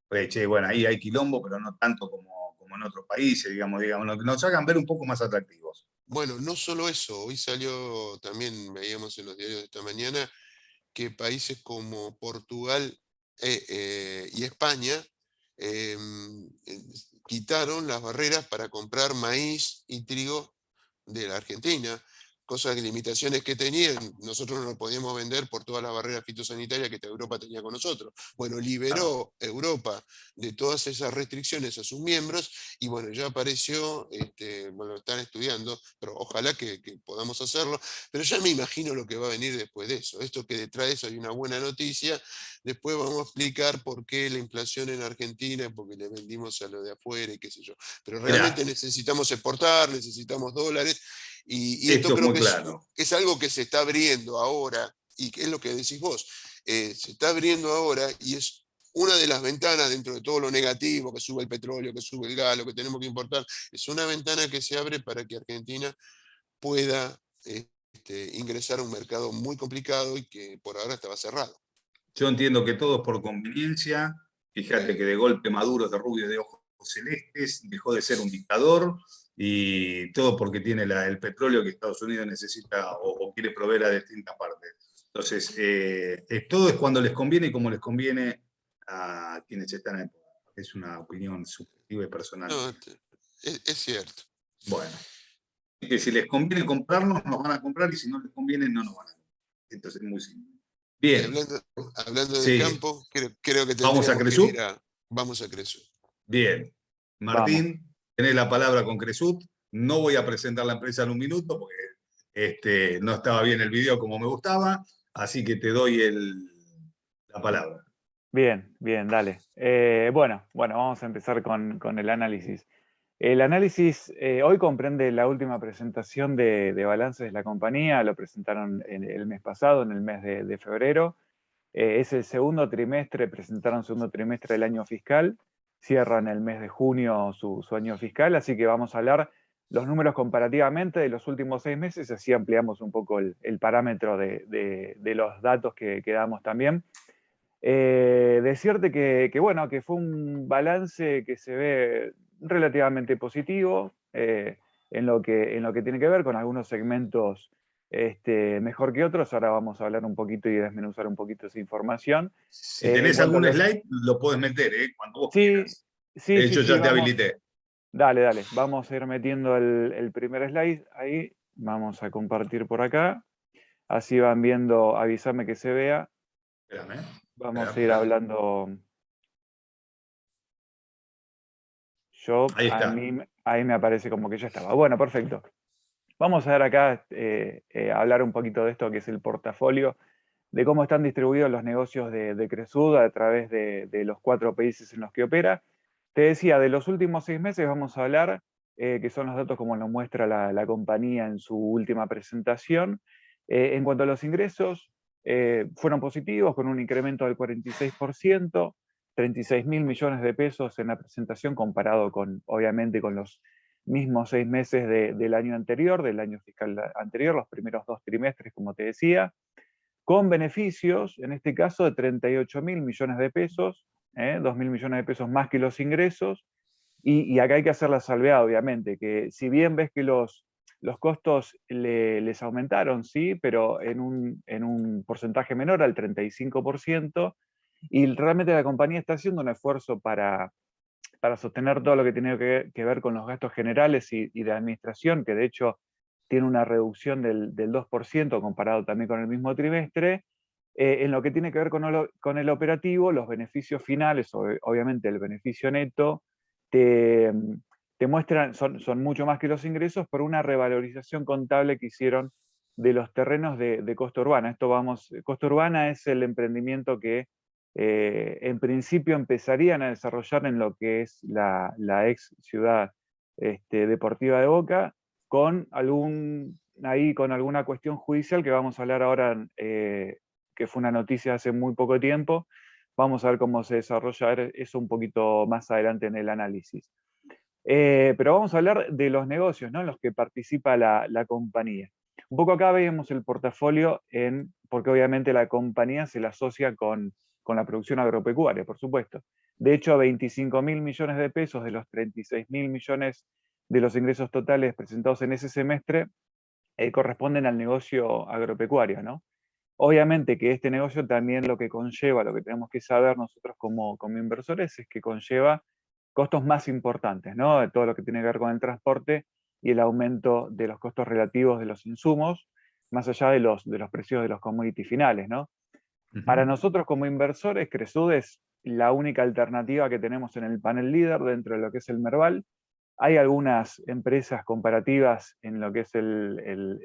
pues, che, bueno, ahí hay quilombo, pero no tanto como en otros países, digamos, que nos hagan ver un poco más atractivos. Bueno, no solo eso, hoy salió, también veíamos en los diarios de esta mañana, que países como Portugal y España quitaron las barreras para comprar maíz y trigo de la Argentina, cosas, limitaciones que tenían. Nosotros no lo podíamos vender por todas las barreras fitosanitarias que Europa tenía con nosotros. Bueno, liberó Europa de todas esas restricciones a sus miembros, y bueno, ya apareció, bueno, están estudiando, pero ojalá que podamos hacerlo, pero ya me imagino lo que va a venir después de eso. Esto que detrás de eso hay una buena noticia. Después vamos a explicar por qué la inflación en Argentina, porque le vendimos a lo de afuera y qué sé yo. Pero realmente necesitamos exportar, necesitamos dólares, y esto creo que es algo que se está abriendo ahora, y que es lo que decís vos. Se está abriendo ahora, y es una de las ventanas dentro de todo lo negativo, que sube el petróleo, que sube el gas, lo que tenemos que importar. Es una ventana que se abre para que Argentina pueda ingresar a un mercado muy complicado y que por ahora estaba cerrado. Yo entiendo que todo es por conveniencia. Fíjate que de golpe Maduro es de rubio de ojos celestes, dejó de ser un dictador, y todo porque tiene el petróleo que Estados Unidos necesita o quiere proveer a distintas partes. Entonces, todo es cuando les conviene y como les conviene a quienes están en el poder. Es una opinión subjetiva y personal. No, es cierto. Bueno, que si les conviene comprarnos, nos van a comprar, y si no les conviene, no nos van a comprar. Entonces es muy simple. Bien. Hablando de campo, creo que ¿Vamos a Cresut? Vamos a Cresut. Bien. Martín, tenés la palabra con Cresut. No voy a presentar la empresa en un minuto porque no estaba bien el video como me gustaba, así que te doy la palabra. Bien, dale. Bueno, vamos a empezar con el análisis. El análisis hoy comprende la última presentación de balances de la compañía. Lo presentaron el mes pasado, en el mes de febrero. Es el segundo trimestre, presentaron segundo trimestre del año fiscal. Cierran el mes de junio su año fiscal, así que vamos a hablar los números comparativamente de los últimos 6 meses, así ampliamos un poco el parámetro de los datos que damos también. Decirte que fue un balance que se ve relativamente positivo en lo que tiene que ver con algunos segmentos mejor que otros. Ahora vamos a hablar un poquito y desmenuzar un poquito esa información. Si tenés algún slide, lo podés meter, cuando vos quieras. De hecho, ya te habilité. Dale. Vamos a ir metiendo el primer slide ahí. Vamos a compartir por acá. Así van viendo, avísame que se vea. Espérame. Vamos a ir hablando. Ahí me aparece como que ya estaba. Bueno, perfecto. Vamos a ver acá, hablar un poquito de esto que es el portafolio de cómo están distribuidos los negocios de Cresud a través de los 4 países en los que opera. Te decía, de los últimos 6 meses vamos a hablar, que son los datos como lo muestra la compañía en su última presentación. En cuanto a los ingresos, fueron positivos, con un incremento del 46%, 36.000 millones de pesos en la presentación, comparado con, obviamente, con los mismos 6 meses del año anterior, del año fiscal anterior, los primeros 2 trimestres, como te decía, con beneficios, en este caso, de 38.000 millones de pesos, 2.000 millones de pesos más que los ingresos, y acá hay que hacer la salvedad, obviamente, que si bien ves que los costos les aumentaron, sí, pero en un porcentaje menor, al 35%, y realmente la compañía está haciendo un esfuerzo para sostener todo lo que tiene que ver con los gastos generales y de administración, que de hecho tiene una reducción del 2% comparado también con el mismo trimestre. En lo que tiene que ver con el operativo, los beneficios finales, obviamente el beneficio neto, te muestran, son mucho más que los ingresos, por una revalorización contable que hicieron de los terrenos de Costa Urbana. Costa Urbana es el emprendimiento que en principio empezarían a desarrollar en lo que es la ex ciudad deportiva de Boca, con alguna cuestión judicial que vamos a hablar ahora, que fue una noticia hace muy poco tiempo. Vamos a ver cómo se desarrolla eso un poquito más adelante en el análisis. Pero vamos a hablar de los negocios, ¿no?, en los que participa la compañía. Un poco acá vemos el portafolio, porque obviamente la compañía se la asocia con la producción agropecuaria, por supuesto. De hecho, 25.000 millones de pesos de los 36.000 millones de los ingresos totales presentados en ese semestre corresponden al negocio agropecuario, ¿no? Obviamente que este negocio también lo que conlleva, lo que tenemos que saber nosotros como inversores, es que conlleva costos más importantes, ¿no? De todo lo que tiene que ver con el transporte y el aumento de los costos relativos de los insumos, más allá de los precios de los commodities finales, ¿no? Para nosotros como inversores, Cresud es la única alternativa que tenemos en el panel líder dentro de lo que es el Merval. Hay algunas empresas comparativas en lo que es el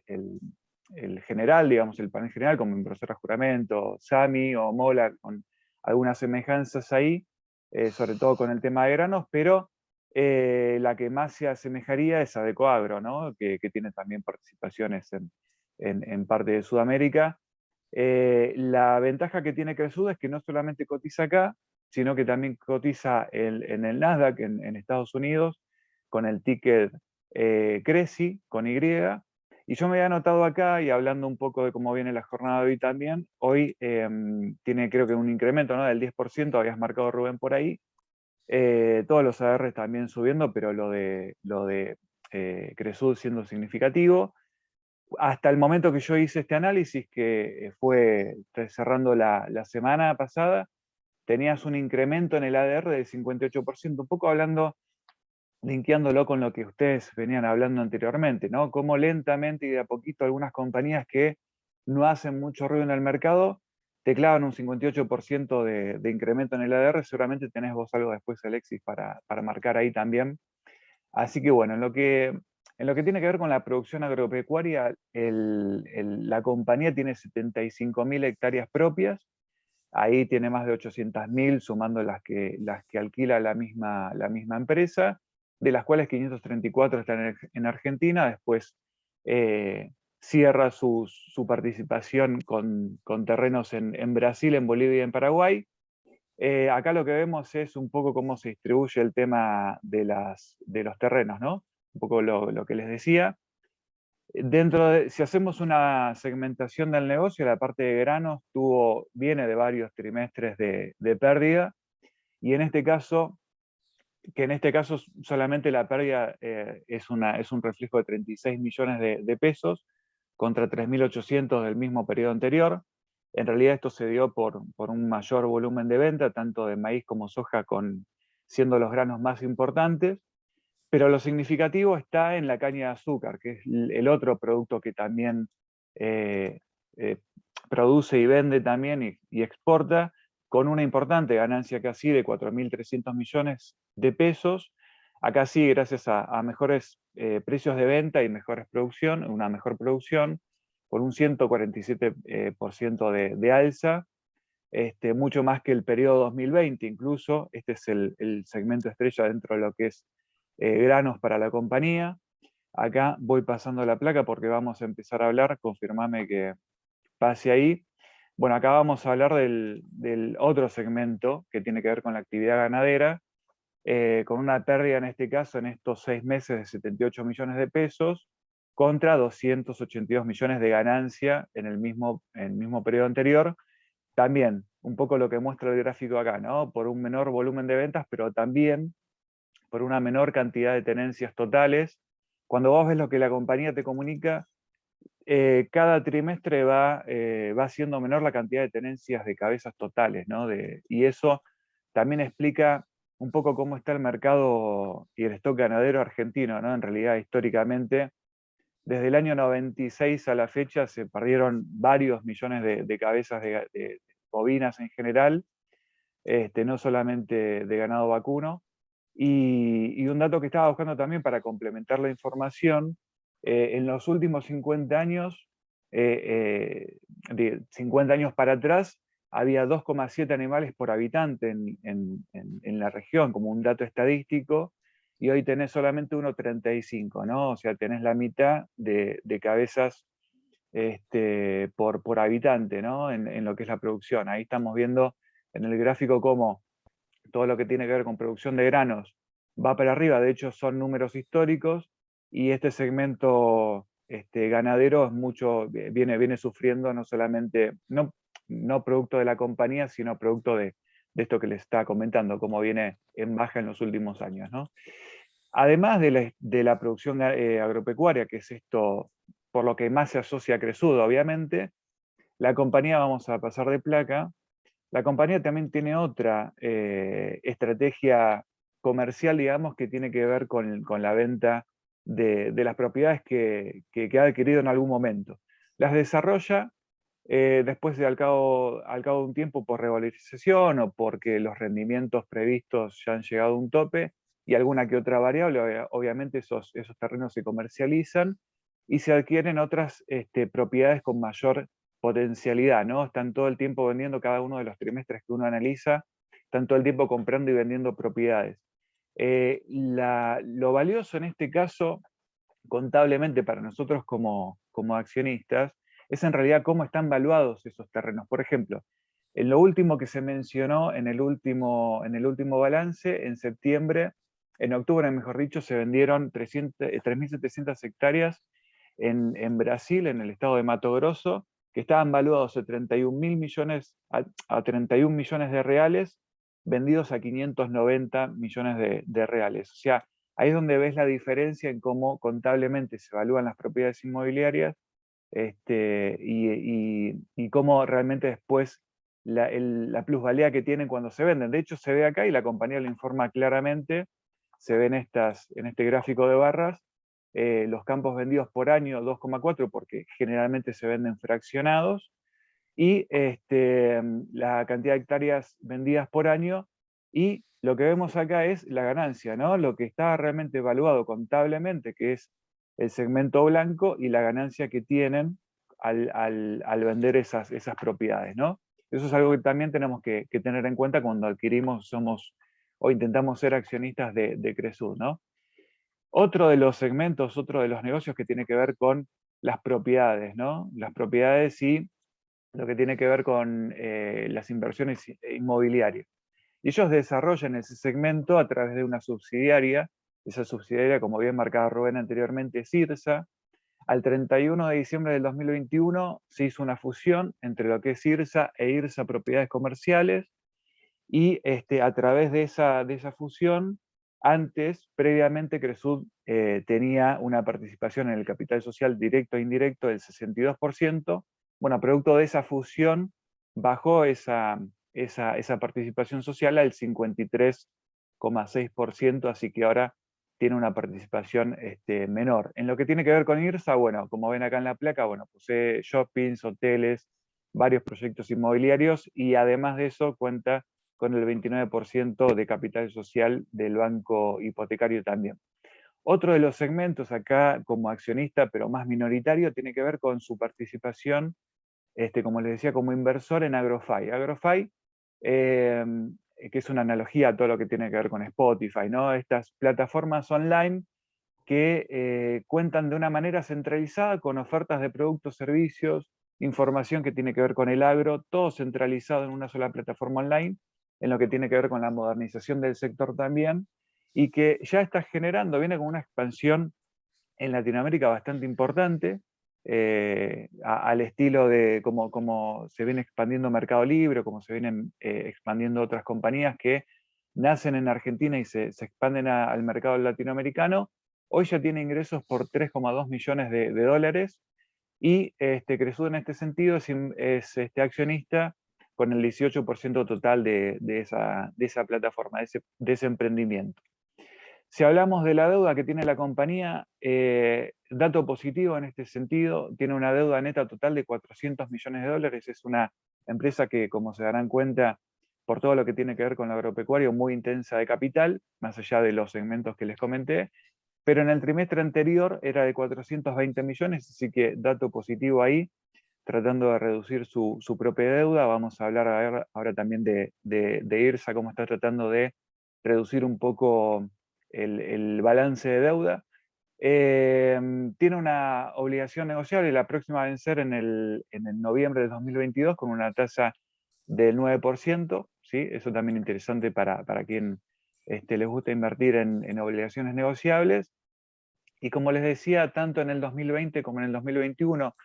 general, digamos, el panel general, como Inversora Juramento, SAMI o Mola, con algunas semejanzas ahí, sobre todo con el tema de granos, pero la que más se asemejaría es Adecoagro, ¿no?, que tiene también participaciones en parte de Sudamérica. La ventaja que tiene Cresud es que no solamente cotiza acá, sino que también cotiza en el Nasdaq en Estados Unidos, con el ticket CRECI, con Y. Y yo me había anotado acá, y hablando un poco de cómo viene la jornada de hoy también, hoy tiene, creo que, un incremento, ¿no?, del 10%, habías marcado, Rubén, por ahí. Todos los AR también subiendo, pero lo de Cresud siendo significativo. Hasta el momento que yo hice este análisis, que fue cerrando la semana pasada, tenías un incremento en el ADR del 58%, un poco linkeándolo con lo que ustedes venían hablando anteriormente, ¿no? Cómo lentamente y de a poquito algunas compañías que no hacen mucho ruido en el mercado te clavan un 58% de incremento en el ADR. Seguramente tenés vos algo después, Alexis, para marcar ahí también. Así que bueno, en lo que tiene que ver con la producción agropecuaria, la compañía tiene 75.000 hectáreas propias. Ahí tiene más de 800.000, sumando las que alquila la misma empresa, de las cuales 534 están en Argentina. Después cierra su participación con terrenos en Brasil, en Bolivia y en Paraguay. Acá lo que vemos es un poco cómo se distribuye el tema de los terrenos, ¿no? Un poco lo que les decía. Si hacemos una segmentación del negocio, la parte de granos viene de varios trimestres de pérdida, y en este caso solamente la pérdida es un reflejo de 36 millones de pesos contra 3.800 del mismo periodo anterior. En realidad esto se dio por un mayor volumen de venta, tanto de maíz como soja, siendo los granos más importantes. Pero lo significativo está en la caña de azúcar, que es el otro producto que también produce y vende también y exporta, con una importante ganancia casi de 4.300 millones de pesos. Acá sí, gracias a mejores precios de venta y una mejor producción, con un 147% de alza, mucho más que el periodo 2020 incluso. Este es el segmento estrella dentro de lo que es granos para la compañía. Acá voy pasando la placa porque vamos a empezar a hablar, confirmame que pase ahí. Bueno, acá vamos a hablar del otro segmento que tiene que ver con la actividad ganadera, con una pérdida en este caso en estos 6 meses de 78 millones de pesos, contra 282 millones de ganancia en el mismo periodo anterior. También, un poco lo que muestra el gráfico acá, ¿no? Por un menor volumen de ventas, pero también por una menor cantidad de tenencias totales. Cuando vos ves lo que la compañía te comunica, cada trimestre va siendo menor la cantidad de tenencias de cabezas totales, ¿no? Y eso también explica un poco cómo está el mercado y el stock ganadero argentino, ¿no? En realidad, históricamente, desde el año 96 a la fecha se perdieron varios millones de cabezas de bovinas en general, no solamente de ganado vacuno. Y un dato que estaba buscando también para complementar la información, en los últimos 50 años, de 50 años para atrás, había 2,7 animales por habitante en la región, como un dato estadístico, y hoy tenés solamente 1,35, ¿no? O sea, tenés la mitad de cabezas por habitante, ¿no? En lo que es la producción. Ahí estamos viendo en el gráfico cómo todo lo que tiene que ver con producción de granos va para arriba, de hecho son números históricos, y este segmento ganadero viene sufriendo no solamente, no producto de la compañía, sino producto de esto que les estaba comentando, cómo viene en baja en los últimos años, ¿no? Además de la producción agropecuaria, que es esto por lo que más se asocia a Cresud, obviamente, la compañía, vamos a pasar de placa, la compañía también tiene otra estrategia comercial, digamos, que tiene que ver con la venta de las propiedades que ha adquirido en algún momento. Las desarrolla después al cabo de un tiempo por revalorización o porque los rendimientos previstos ya han llegado a un tope, y alguna que otra variable. Obviamente esos terrenos se comercializan y se adquieren otras propiedades con mayor potencialidad, ¿no? Están todo el tiempo vendiendo, cada uno de los trimestres que uno analiza, están todo el tiempo comprando y vendiendo propiedades. Lo valioso en este caso, contablemente para nosotros como accionistas, es en realidad cómo están valuados esos terrenos. Por ejemplo, en lo último que se mencionó en el último balance, en septiembre, en octubre, mejor dicho, se vendieron 3.700 hectáreas en Brasil, en el estado de Mato Grosso, que estaban valuados a 31 millones de reales, vendidos a 590 millones de reales. O sea, ahí es donde ves la diferencia en cómo contablemente se evalúan las propiedades inmobiliarias, y cómo realmente después la plusvalía que tienen cuando se venden. De hecho, se ve acá y la compañía lo informa claramente, se ven en este gráfico de barras, los campos vendidos por año 2,4, porque generalmente se venden fraccionados, y la cantidad de hectáreas vendidas por año, y lo que vemos acá es la ganancia, ¿no? Lo que está realmente evaluado contablemente, que es el segmento blanco, y la ganancia que tienen al vender esas propiedades, ¿no? Eso es algo que también tenemos que tener en cuenta cuando adquirimos, o intentamos ser accionistas de Cresud, ¿no? Otro de los segmentos, otro de los negocios que tiene que ver con las propiedades, ¿no? Las propiedades y lo que tiene que ver con las inversiones inmobiliarias. Y ellos desarrollan ese segmento a través de una subsidiaria. Esa subsidiaria, como bien marcaba Rubén anteriormente, es IRSA. Al 31 de diciembre del 2021 se hizo una fusión entre lo que es IRSA e IRSA Propiedades Comerciales, y a través de esa fusión, previamente Cresud tenía una participación en el capital social directo e indirecto del 62%. Bueno, producto de esa fusión bajó esa participación social al 53,6%, así que ahora tiene una participación menor. En lo que tiene que ver con IRSA, bueno, como ven acá en la placa, bueno, posee shoppings, hoteles, varios proyectos inmobiliarios, y además de eso cuenta con el 29% de capital social del banco hipotecario también. Otro de los segmentos acá como accionista, pero más minoritario, tiene que ver con su participación, como les decía, como inversor en Agrofy. Agrofy, que es una analogía a todo lo que tiene que ver con Spotify, ¿no? Estas plataformas online que cuentan de una manera centralizada con ofertas de productos, servicios, información que tiene que ver con el agro, todo centralizado en una sola plataforma online, en lo que tiene que ver con la modernización del sector también, y que ya está generando, viene con una expansión en Latinoamérica bastante importante, al estilo de como se viene expandiendo Mercado Libre, como se vienen expandiendo otras compañías que nacen en Argentina y se expanden al mercado latinoamericano. Hoy ya tiene ingresos por 3,2 millones de dólares y Cresud en este sentido es accionista con el 18% total de esa plataforma, de ese emprendimiento. Si hablamos de la deuda que tiene la compañía, dato positivo en este sentido, tiene una deuda neta total de 400 millones de dólares, es una empresa que, como se darán cuenta, por todo lo que tiene que ver con lo agropecuario, muy intensa de capital, más allá de los segmentos que les comenté, pero en el trimestre anterior era de 420 millones, así que dato positivo ahí, tratando de reducir su propia deuda. Vamos a hablar ahora también de IRSA, cómo está tratando de reducir un poco el balance de deuda. Tiene una obligación negociable, la próxima a vencer en el noviembre de 2022 con una tasa del 9%, ¿sí? Eso también interesante para quien les gusta invertir en obligaciones negociables. Y como les decía, tanto en el 2020 como en el 2021,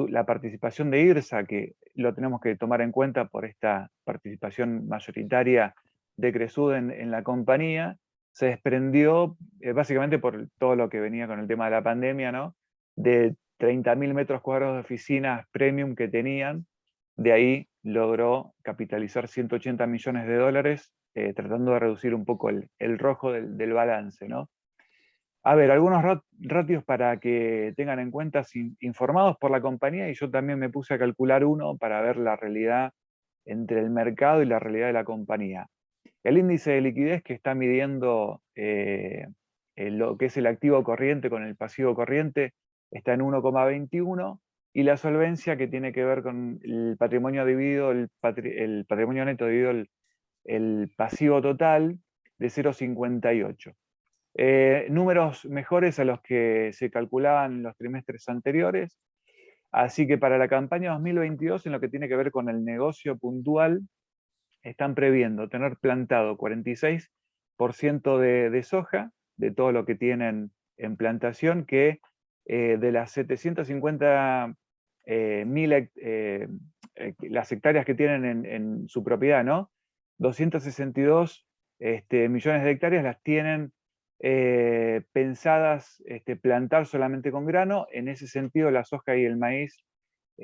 la participación de IRSA, que lo tenemos que tomar en cuenta por esta participación mayoritaria de Cresud en la compañía, se desprendió básicamente por todo lo que venía con el tema de la pandemia, ¿no? De 30.000 metros cuadrados de oficinas premium que tenían, de ahí logró capitalizar 180 millones de dólares, tratando de reducir un poco el rojo del balance, ¿no? A ver, algunos ratios para que tengan en cuenta, informados por la compañía, y yo también me puse a calcular uno para ver la realidad entre el mercado y la realidad de la compañía. El índice de liquidez que está midiendo lo que es el activo corriente con el pasivo corriente está en 1,21, y la solvencia, que tiene que ver con el patrimonio dividido, el patrimonio neto dividido el pasivo total, de 0,58. Números mejores a los que se calculaban en los trimestres anteriores. Así que para la campaña 2022, en lo que tiene que ver con el negocio puntual, están previendo tener plantado 46% de soja, de todo lo que tienen en plantación, que de las 750 las hectáreas que tienen en su propiedad, ¿no? 262 millones de hectáreas las tienen pensadas plantar solamente con grano. En ese sentido, la soja y el maíz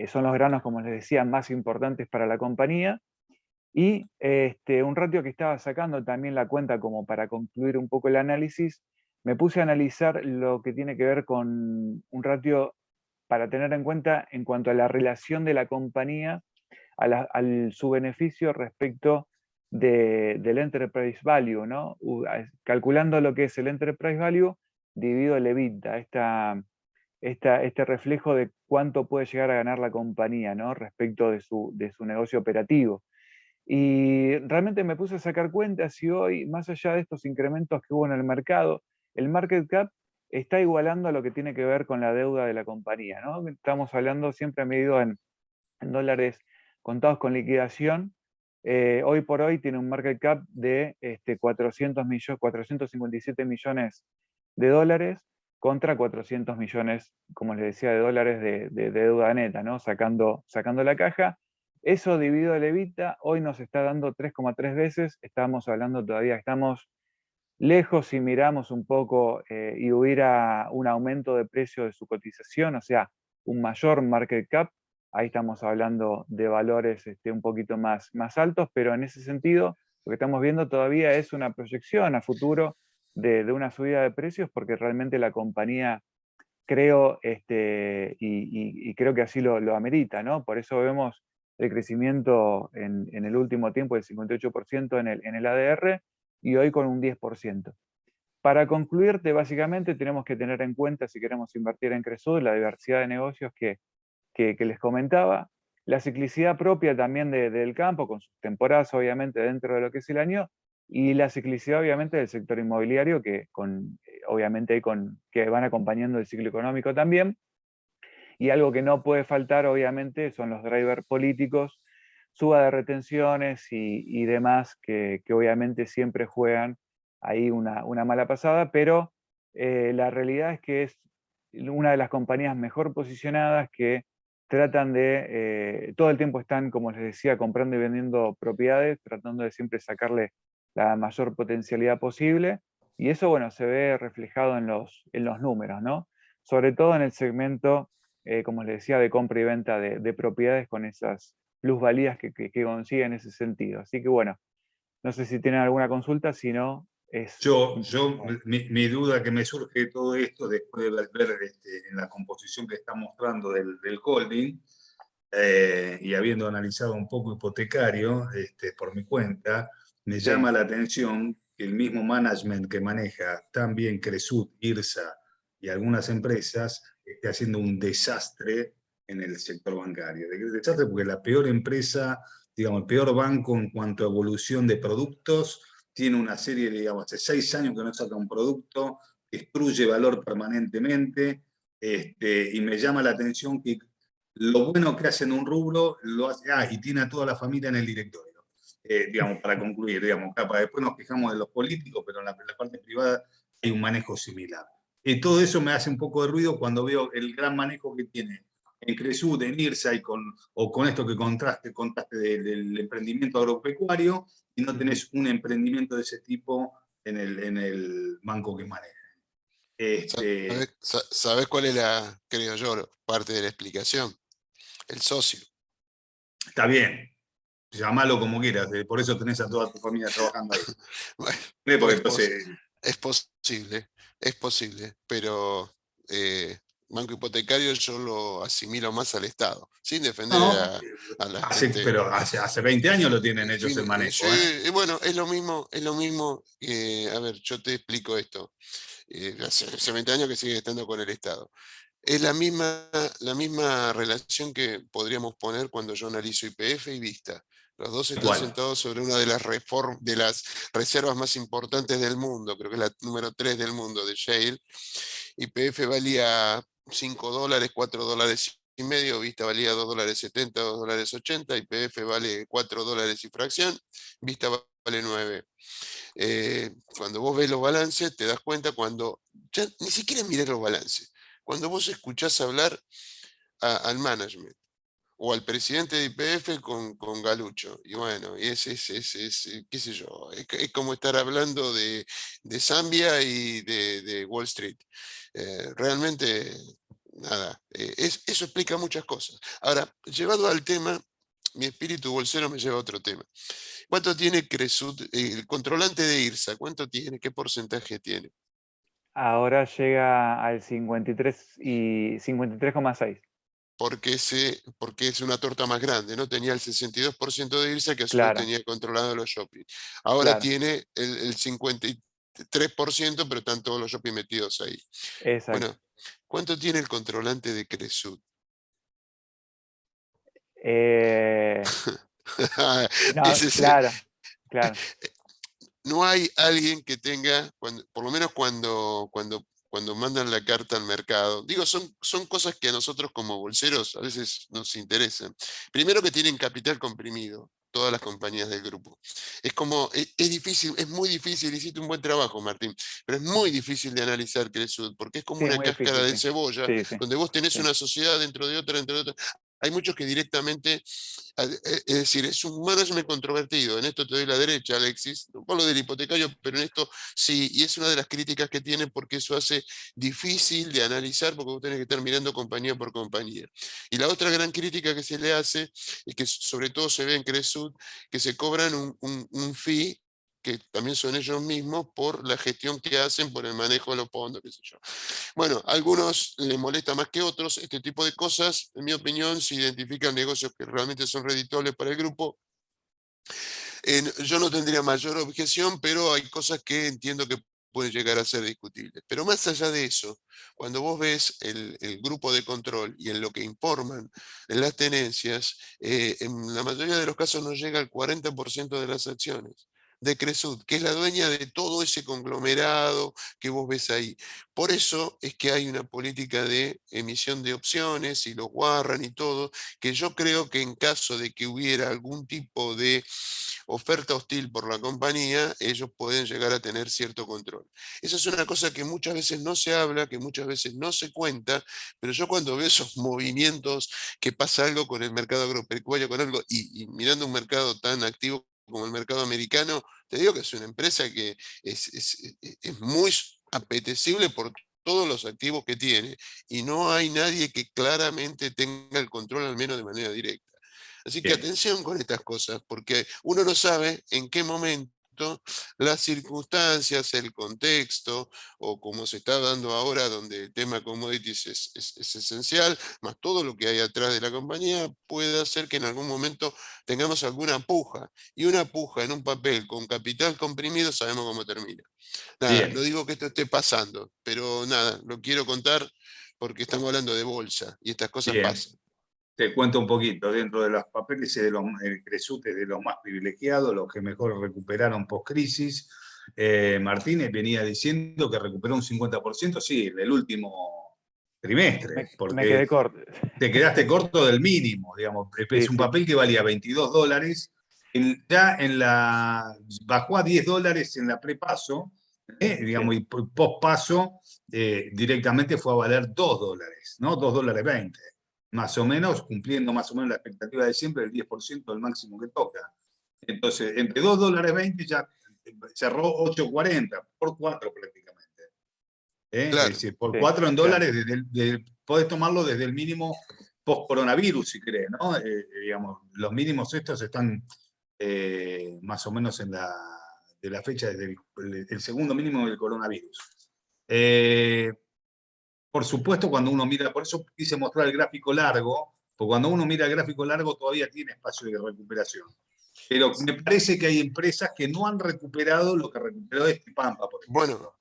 son los granos, como les decía, más importantes para la compañía. Y un ratio que estaba sacando también la cuenta como para concluir un poco el análisis, me puse a analizar lo que tiene que ver con un ratio para tener en cuenta en cuanto a la relación de la compañía al su beneficio respecto del Enterprise Value, ¿no? Calculando lo que es el Enterprise Value dividido el EBITDA, este reflejo de cuánto puede llegar a ganar la compañía, ¿no? Respecto de su negocio operativo. Y realmente me puse a sacar cuentas, y hoy, más allá de estos incrementos que hubo en el mercado, el market cap está igualando a lo que tiene que ver con la deuda de la compañía, ¿no? Estamos hablando siempre medido en dólares contados con liquidación. Hoy por hoy tiene un market cap de 457 millones de dólares contra 400 millones, como les decía, de dólares de deuda neta, ¿no? Sacando la caja. Eso dividido el EBITDA hoy nos está dando 3,3 veces. Estamos hablando todavía, estamos lejos si miramos un poco y hubiera un aumento de precio de su cotización, o sea, un mayor market cap. Ahí estamos hablando de valores un poquito más altos, pero en ese sentido lo que estamos viendo todavía es una proyección a futuro de una subida de precios, porque realmente la compañía, creo, y creo que así lo amerita, ¿no? Por eso vemos el crecimiento en el último tiempo del 58% en el ADR, y hoy con un 10%. para concluirte, básicamente tenemos que tener en cuenta, si queremos invertir en Cresud, la diversidad de negocios que les comentaba, la ciclicidad propia también del campo, con sus temporadas obviamente dentro de lo que es el año, y la ciclicidad obviamente del sector inmobiliario, que obviamente que van acompañando el ciclo económico también. Y algo que no puede faltar obviamente son los drivers políticos, suba de retenciones y demás, que obviamente siempre juegan ahí una mala pasada, pero la realidad es que es una de las compañías mejor posicionadas, que tratan de, todo el tiempo están, como les decía, comprando y vendiendo propiedades, tratando de siempre sacarle la mayor potencialidad posible, y eso, bueno, se ve reflejado en los números, ¿no? Sobre todo en el segmento, como les decía, de compra y venta de propiedades, con esas plusvalías que consigue en ese sentido. Así que bueno, no sé si tienen alguna consulta, si no, es... Mi duda que me surge de todo esto, después de ver en la composición que está mostrando del holding, y habiendo analizado un poco hipotecario por mi cuenta, me llama la atención que el mismo management que maneja también Cresud, IRSA y algunas empresas esté haciendo un desastre en el sector bancario. Desastre porque la peor empresa, digamos, el peor banco en cuanto a evolución de productos, tiene una serie, digamos, hace 6 años que no saca un producto, destruye valor permanentemente, y me llama la atención que lo bueno que hace en un rubro, lo hace, y tiene a toda la familia en el directorio. Digamos, para concluir, digamos, después nos quejamos de los políticos, pero en la parte privada hay un manejo similar. Todo eso me hace un poco de ruido cuando veo el gran manejo que tiene en Cresud, en IRSA, o con esto que contaste del emprendimiento agropecuario, y no tenés un emprendimiento de ese tipo en el banco que maneja. ¿Sabés cuál es creo yo, parte de la explicación? El socio. Está bien, llamalo como quieras, por eso tenés a toda tu familia trabajando ahí. Bueno, Porque entonces, es posible, pero banco hipotecario yo lo asimilo más al Estado, sin defender no, a la gente. pero hace 20 años lo tienen ellos el manejo. Sí, bueno, es lo mismo, a ver, yo te explico esto. Hace 20 años que siguen estando con el Estado. Es la misma relación que podríamos poner cuando yo analizo YPF y Vista. Los dos están ¿Cuál? sentados sobre una de las reservas más importantes del mundo, creo que es la número 3 del mundo, de shale. YPF valía $5, $4.50, Vista valía $2.70, $2.80, YPF vale $4 y fracción, Vista vale 9. Cuando vos ves los balances, te das cuenta cuando, ya ni siquiera mirás los balances, cuando vos escuchás hablar al management o al presidente de YPF con Galucho, y bueno, y qué sé yo, es como estar hablando de Zambia y de Wall Street. Realmente, nada, eso explica muchas cosas. Ahora, llevado al tema, mi espíritu bolsero me lleva a otro tema. ¿Cuánto tiene Cresud, el controlante de IRSA? ¿Cuánto tiene? ¿Qué porcentaje tiene? Ahora llega al 53 y 53,6. Porque es una torta más grande, ¿no? Tenía el 62% de IRSA, que a su vez Claro, tenía controlado los shopping. Ahora claro, tiene el 53%, pero están todos los shopping metidos ahí. exacto. Bueno, ¿cuánto tiene el controlante de Cresud? Eh, no, Ese es claro, claro. no hay alguien que tenga, por lo menos cuando mandan la carta al mercado, digo, son cosas que a nosotros como bolseros a veces nos interesan. Primero, que tienen capital comprimido, todas las compañías del grupo. Es como, es difícil, es muy difícil, hiciste un buen trabajo, Martín, pero es muy difícil de analizar Cresud, porque es como Sí, una muy cáscara difícil, de sí. cebolla, Sí, sí, donde vos tenés sí. una sociedad dentro de otra, dentro de otra. Hay muchos que directamente, es decir, es un management controvertido. En esto te doy la derecha, Alexis, no por lo del hipotecario, pero en esto sí, y es una de las críticas que tienen, porque eso hace difícil de analizar, porque vos tenés que estar mirando compañía por compañía. Y la otra gran crítica que se le hace, y que sobre todo se ve en Cresud, que se cobran un fee, que también son ellos mismos, por la gestión que hacen, por el manejo de los fondos, qué sé yo. Bueno, a algunos les molesta más que otros este tipo de cosas. En mi opinión, se identifican negocios que realmente son redituables para el grupo. Yo no tendría mayor objeción, pero hay cosas que entiendo que pueden llegar a ser discutibles. Pero más allá de eso, cuando vos ves el grupo de control y en lo que informan en las tenencias, en la mayoría de los casos no llega al 40% de las acciones de Cresud, que es la dueña de todo ese conglomerado que vos ves ahí. Por eso es que hay una política de emisión de opciones y los warrant y todo, que yo creo que en caso de que hubiera algún tipo de oferta hostil por la compañía, ellos pueden llegar a tener cierto control. Esa es una cosa que muchas veces no se habla, que muchas veces no se cuenta, pero yo cuando veo esos movimientos que pasa algo con el mercado agropecuario, con algo, y mirando un mercado tan activo como el mercado americano, te digo que es una empresa que es muy apetecible por todos los activos que tiene, y no hay nadie que claramente tenga el control, al menos de manera directa. Así que Bien, atención con estas cosas, porque uno no sabe en qué momento las circunstancias, el contexto, o como se está dando ahora, donde el tema commodities es esencial, más todo lo que hay atrás de la compañía, puede hacer que en algún momento tengamos alguna puja. Y una puja en un papel con capital comprimido sabemos cómo termina. Nada, no bien, digo que esto esté pasando, pero nada, lo quiero contar porque estamos hablando de bolsa y estas cosas bien. pasan. Te cuento un poquito, dentro de los papeles el Cresut es de los más privilegiados, los que mejor recuperaron post-crisis. Martínez venía diciendo que recuperó un 50%, sí, del último trimestre, Me quedé porque corto. te quedaste corto del mínimo, digamos. Sí, Es un sí. papel que valía $22, ya bajó a $10 en la prepaso, digamos, Sí. y post-paso directamente fue a valer $2, ¿no? $2.20 más o menos, cumpliendo más o menos la expectativa de siempre, el 10% del máximo que toca. Entonces, entre $2.20 ya cerró 8.40, por 4 prácticamente. Es Claro, decir, por Sí, 4 en claro. dólares, podés tomarlo desde el mínimo post-coronavirus, si querés, ¿no? Digamos, los mínimos estos están más o menos de la fecha desde el segundo mínimo del coronavirus. Eh, por supuesto, cuando uno mira, por eso quise mostrar el gráfico largo, porque cuando uno mira el gráfico largo todavía tiene espacio de recuperación. Pero me parece que hay empresas que no han recuperado lo que recuperó este Pampa, por bueno, ejemplo.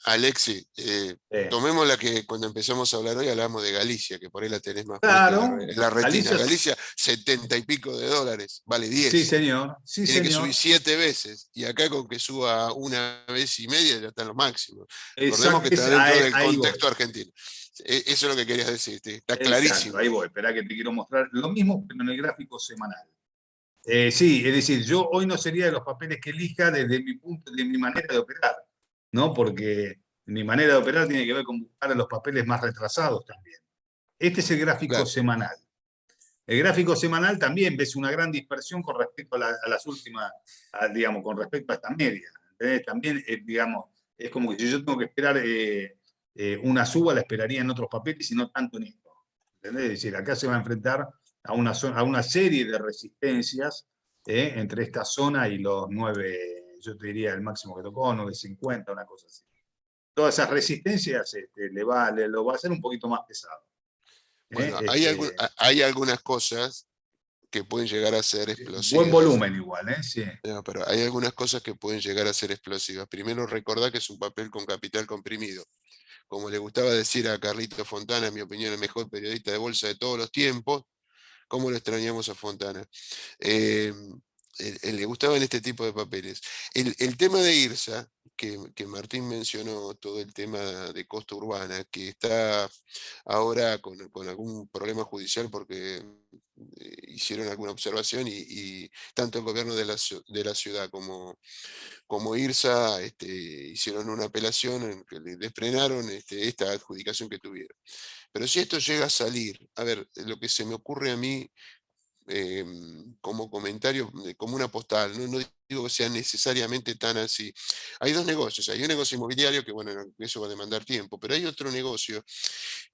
Alexi, Eh, tomemos la que cuando empezamos a hablar hoy hablamos de Galicia, que por ahí la tenés más fresca claro, en la retina. Galicia, Galicia, 70 y pico de dólares, vale sí 10. señor, sí Tiene que subir señor. 7 veces. Y acá con que suba una vez y media ya están los máximos. Recordemos que Exacto, está dentro del ahí voy. contexto argentino. Eso es lo que querías decir, está Exacto, ahí clarísimo. voy. Esperá que te quiero mostrar lo mismo, pero en el gráfico semanal. Sí, es decir, yo hoy no sería de los papeles que elija desde mi punto, de mi manera de operar, ¿no? Porque mi manera de operar tiene que ver con buscar a los papeles más retrasados también. Este es el gráfico Claro, semanal. El gráfico semanal también ves una gran dispersión con respecto a las últimas, digamos, con respecto a esta media. ¿Entendés? También, digamos, es como que si yo tengo que esperar una suba, la esperaría en otros papeles y no tanto en esto. ¿Entendés? Es decir, acá se va a enfrentar a una serie de resistencias entre esta zona y los 9, yo te diría el máximo que tocó, 9.50, una cosa así. Todas esas resistencias lo va a hacer un poquito más pesado. bueno, Este, hay algunas cosas que pueden llegar a ser buen explosivas. volumen igual, ¿eh? Sí. No, pero hay algunas cosas que pueden llegar a ser explosivas. Primero, recordá que es un papel con capital comprimido. Como le gustaba decir a Carlito Fontana, en mi opinión, el mejor periodista de bolsa de todos los tiempos, ¿cómo lo extrañamos a Fontana? Eh, le gustaban este tipo de papeles. El tema de IRSA, que Martín mencionó, todo el tema de costa urbana, que está ahora con algún problema judicial porque hicieron alguna observación y tanto el gobierno de la ciudad como IRSA hicieron una apelación en que le frenaron esta adjudicación que tuvieron. Pero si esto llega a salir, a ver, lo que se me ocurre a mí como comentario, como una postal, no digo que sea necesariamente tan así. Hay dos negocios, hay un negocio inmobiliario que, bueno, eso va a demandar tiempo, pero hay otro negocio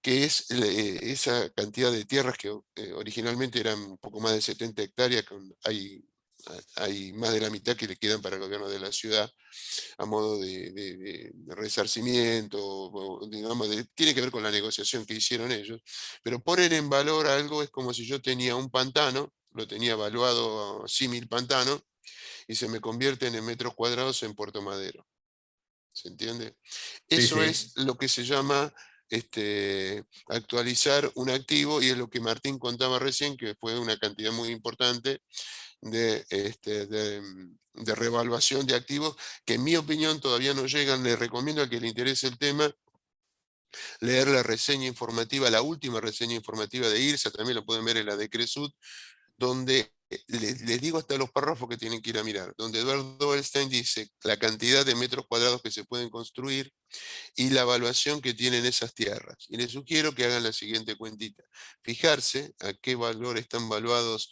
que es esa cantidad de tierras que originalmente eran un poco más de 70 hectáreas, hay más de la mitad que le quedan para el gobierno de la ciudad a modo de resarcimiento, o digamos, tiene que ver con la negociación que hicieron ellos, pero ponen en valor algo, es como si yo tenía un pantano, lo tenía evaluado símil pantano, y se me convierten en metros cuadrados en Puerto Madero. ¿Se entiende? Sí, Eso sí. es lo que se llama actualizar un activo, y es lo que Martín contaba recién, que fue una cantidad muy importante de revaluación de activos, que en mi opinión todavía no llegan. Le recomiendo a que le interese el tema leer la reseña informativa, la última reseña informativa de IRSA, también lo pueden ver en la de Cresud, donde les digo hasta los párrafos que tienen que ir a mirar, donde Eduardo Goldstein dice la cantidad de metros cuadrados que se pueden construir y la evaluación que tienen esas tierras. Y les sugiero que hagan la siguiente cuentita. Fijarse a qué valor están valuados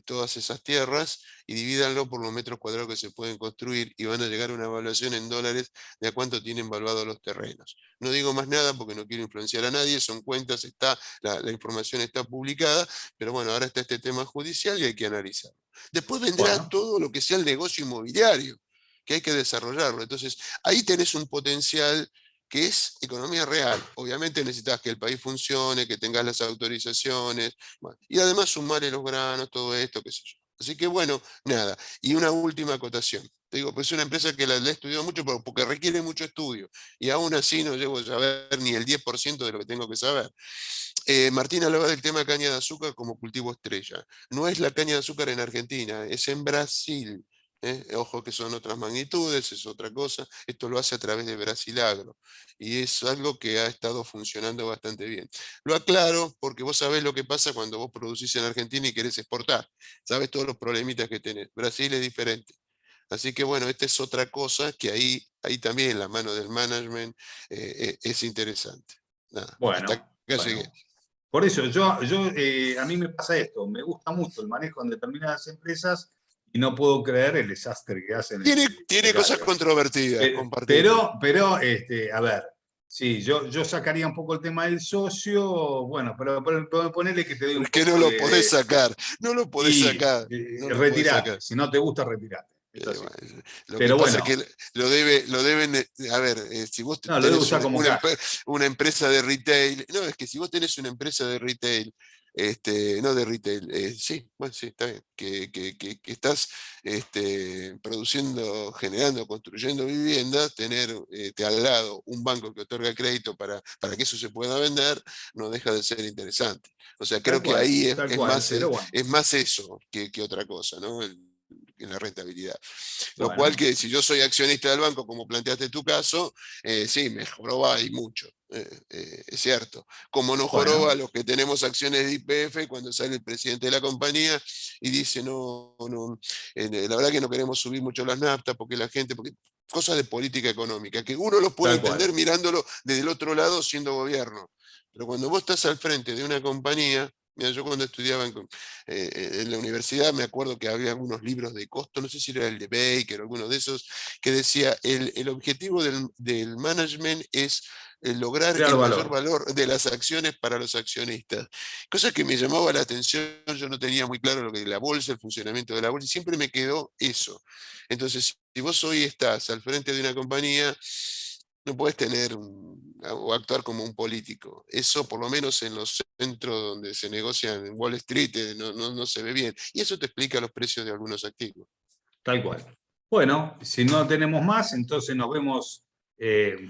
todas esas tierras y divídanlo por los metros cuadrados que se pueden construir, y van a llegar a una evaluación en dólares de a cuánto tienen valuados los terrenos. No digo más nada porque no quiero influenciar a nadie, son cuentas, la información está publicada, pero bueno, ahora está este tema judicial y hay que analizarlo. Después vendrá Bueno, todo lo que sea el negocio inmobiliario, que hay que desarrollarlo. Entonces, ahí tenés un potencial que es economía real. Obviamente necesitas que el país funcione, que tengas las autorizaciones, bueno, y además sumarle los granos, todo esto, qué sé yo. Así que bueno, nada. Y una última acotación. Te digo, pues es una empresa que la he estudiado mucho porque requiere mucho estudio, y aún así no llego a saber ni el 10% de lo que tengo que saber. Martín hablaba del tema caña de azúcar como cultivo estrella. No es la caña de azúcar en Argentina, es en Brasil. Ojo que son otras magnitudes, es otra cosa. Esto lo hace a través de Brasilagro, y es algo que ha estado funcionando bastante bien. Lo aclaro porque vos sabés lo que pasa cuando vos producís en Argentina y querés exportar. Sabés todos los problemitas que tenés. Brasil es diferente. Así que bueno, esta es otra cosa que ahí también la mano del management es interesante. Nada, hasta bueno, acá llegué. bueno. Por eso, a mí me pasa esto, me gusta mucho el manejo en determinadas empresas y no puedo creer el desastre que hacen en este Tiene cosas gallo. controvertidas, compartimos. A ver, sí, yo sacaría un poco el tema del socio, bueno, pero ponerle que te doy Pero un es que no poco lo podés sacar, no lo podés y sacar, no lo podés retirate, sacar. si no te gusta, retirate, es así. Bueno, lo que Pero pasa es bueno, que lo deben, a ver, si vos no, lo debo tenés usar como caja. una empresa de retail, no, es que si vos tenés una empresa de retail, no de retail, sí, bueno, sí, está bien, que estás produciendo, generando, construyendo viviendas, tener al lado un banco que otorga crédito para que eso se pueda vender, no deja de ser interesante. O sea, creo que ahí Tal cual, pero bueno, es más eso que otra cosa, ¿no? En la rentabilidad. Lo cual, bueno, que si yo soy accionista del banco, como planteaste tu caso, sí, me joroba y mucho, es cierto. Como nos joroba a bueno, los que tenemos acciones de YPF cuando sale el presidente de la compañía y dice, no, no, la verdad que no queremos subir mucho las naftas porque la gente, porque cosas de política económica, que uno los puede tal cual. entender mirándolo desde el otro lado siendo gobierno. Pero cuando vos estás al frente de una compañía, mira, yo cuando estudiaba en la universidad me acuerdo que había algunos libros de costo, no sé si era el de Baker o alguno de esos, que decía, el objetivo del management es lograr Crear el mayor valor, valor de las acciones para los accionistas. Cosa que me llamaba la atención, yo no tenía muy claro lo que es la bolsa, el funcionamiento de la bolsa, y siempre me quedó eso. Entonces, si vos hoy estás al frente de una compañía, no puedes o actuar como un político. Eso, por lo menos en los centros donde se negocian en Wall Street, no se ve bien. Y eso te explica los precios de algunos activos. tal cual. Bueno, si no tenemos más, entonces nos vemos,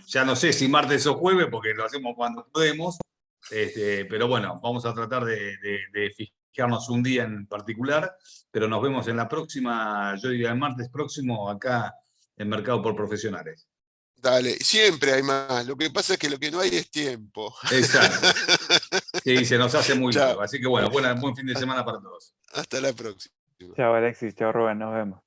ya no sé si martes o jueves, porque lo hacemos cuando podemos, pero bueno, vamos a tratar de fijarnos un día en particular, pero nos vemos en la próxima, yo diría el martes próximo, acá en Mercado por Profesionales. Dale, siempre hay más. Lo que pasa es que lo que no hay es tiempo. Exacto. Sí, se nos hace muy Chao. largo. Así que bueno, buen fin de semana para todos. Hasta la próxima. Chao Alexis, chao Rubén, nos vemos.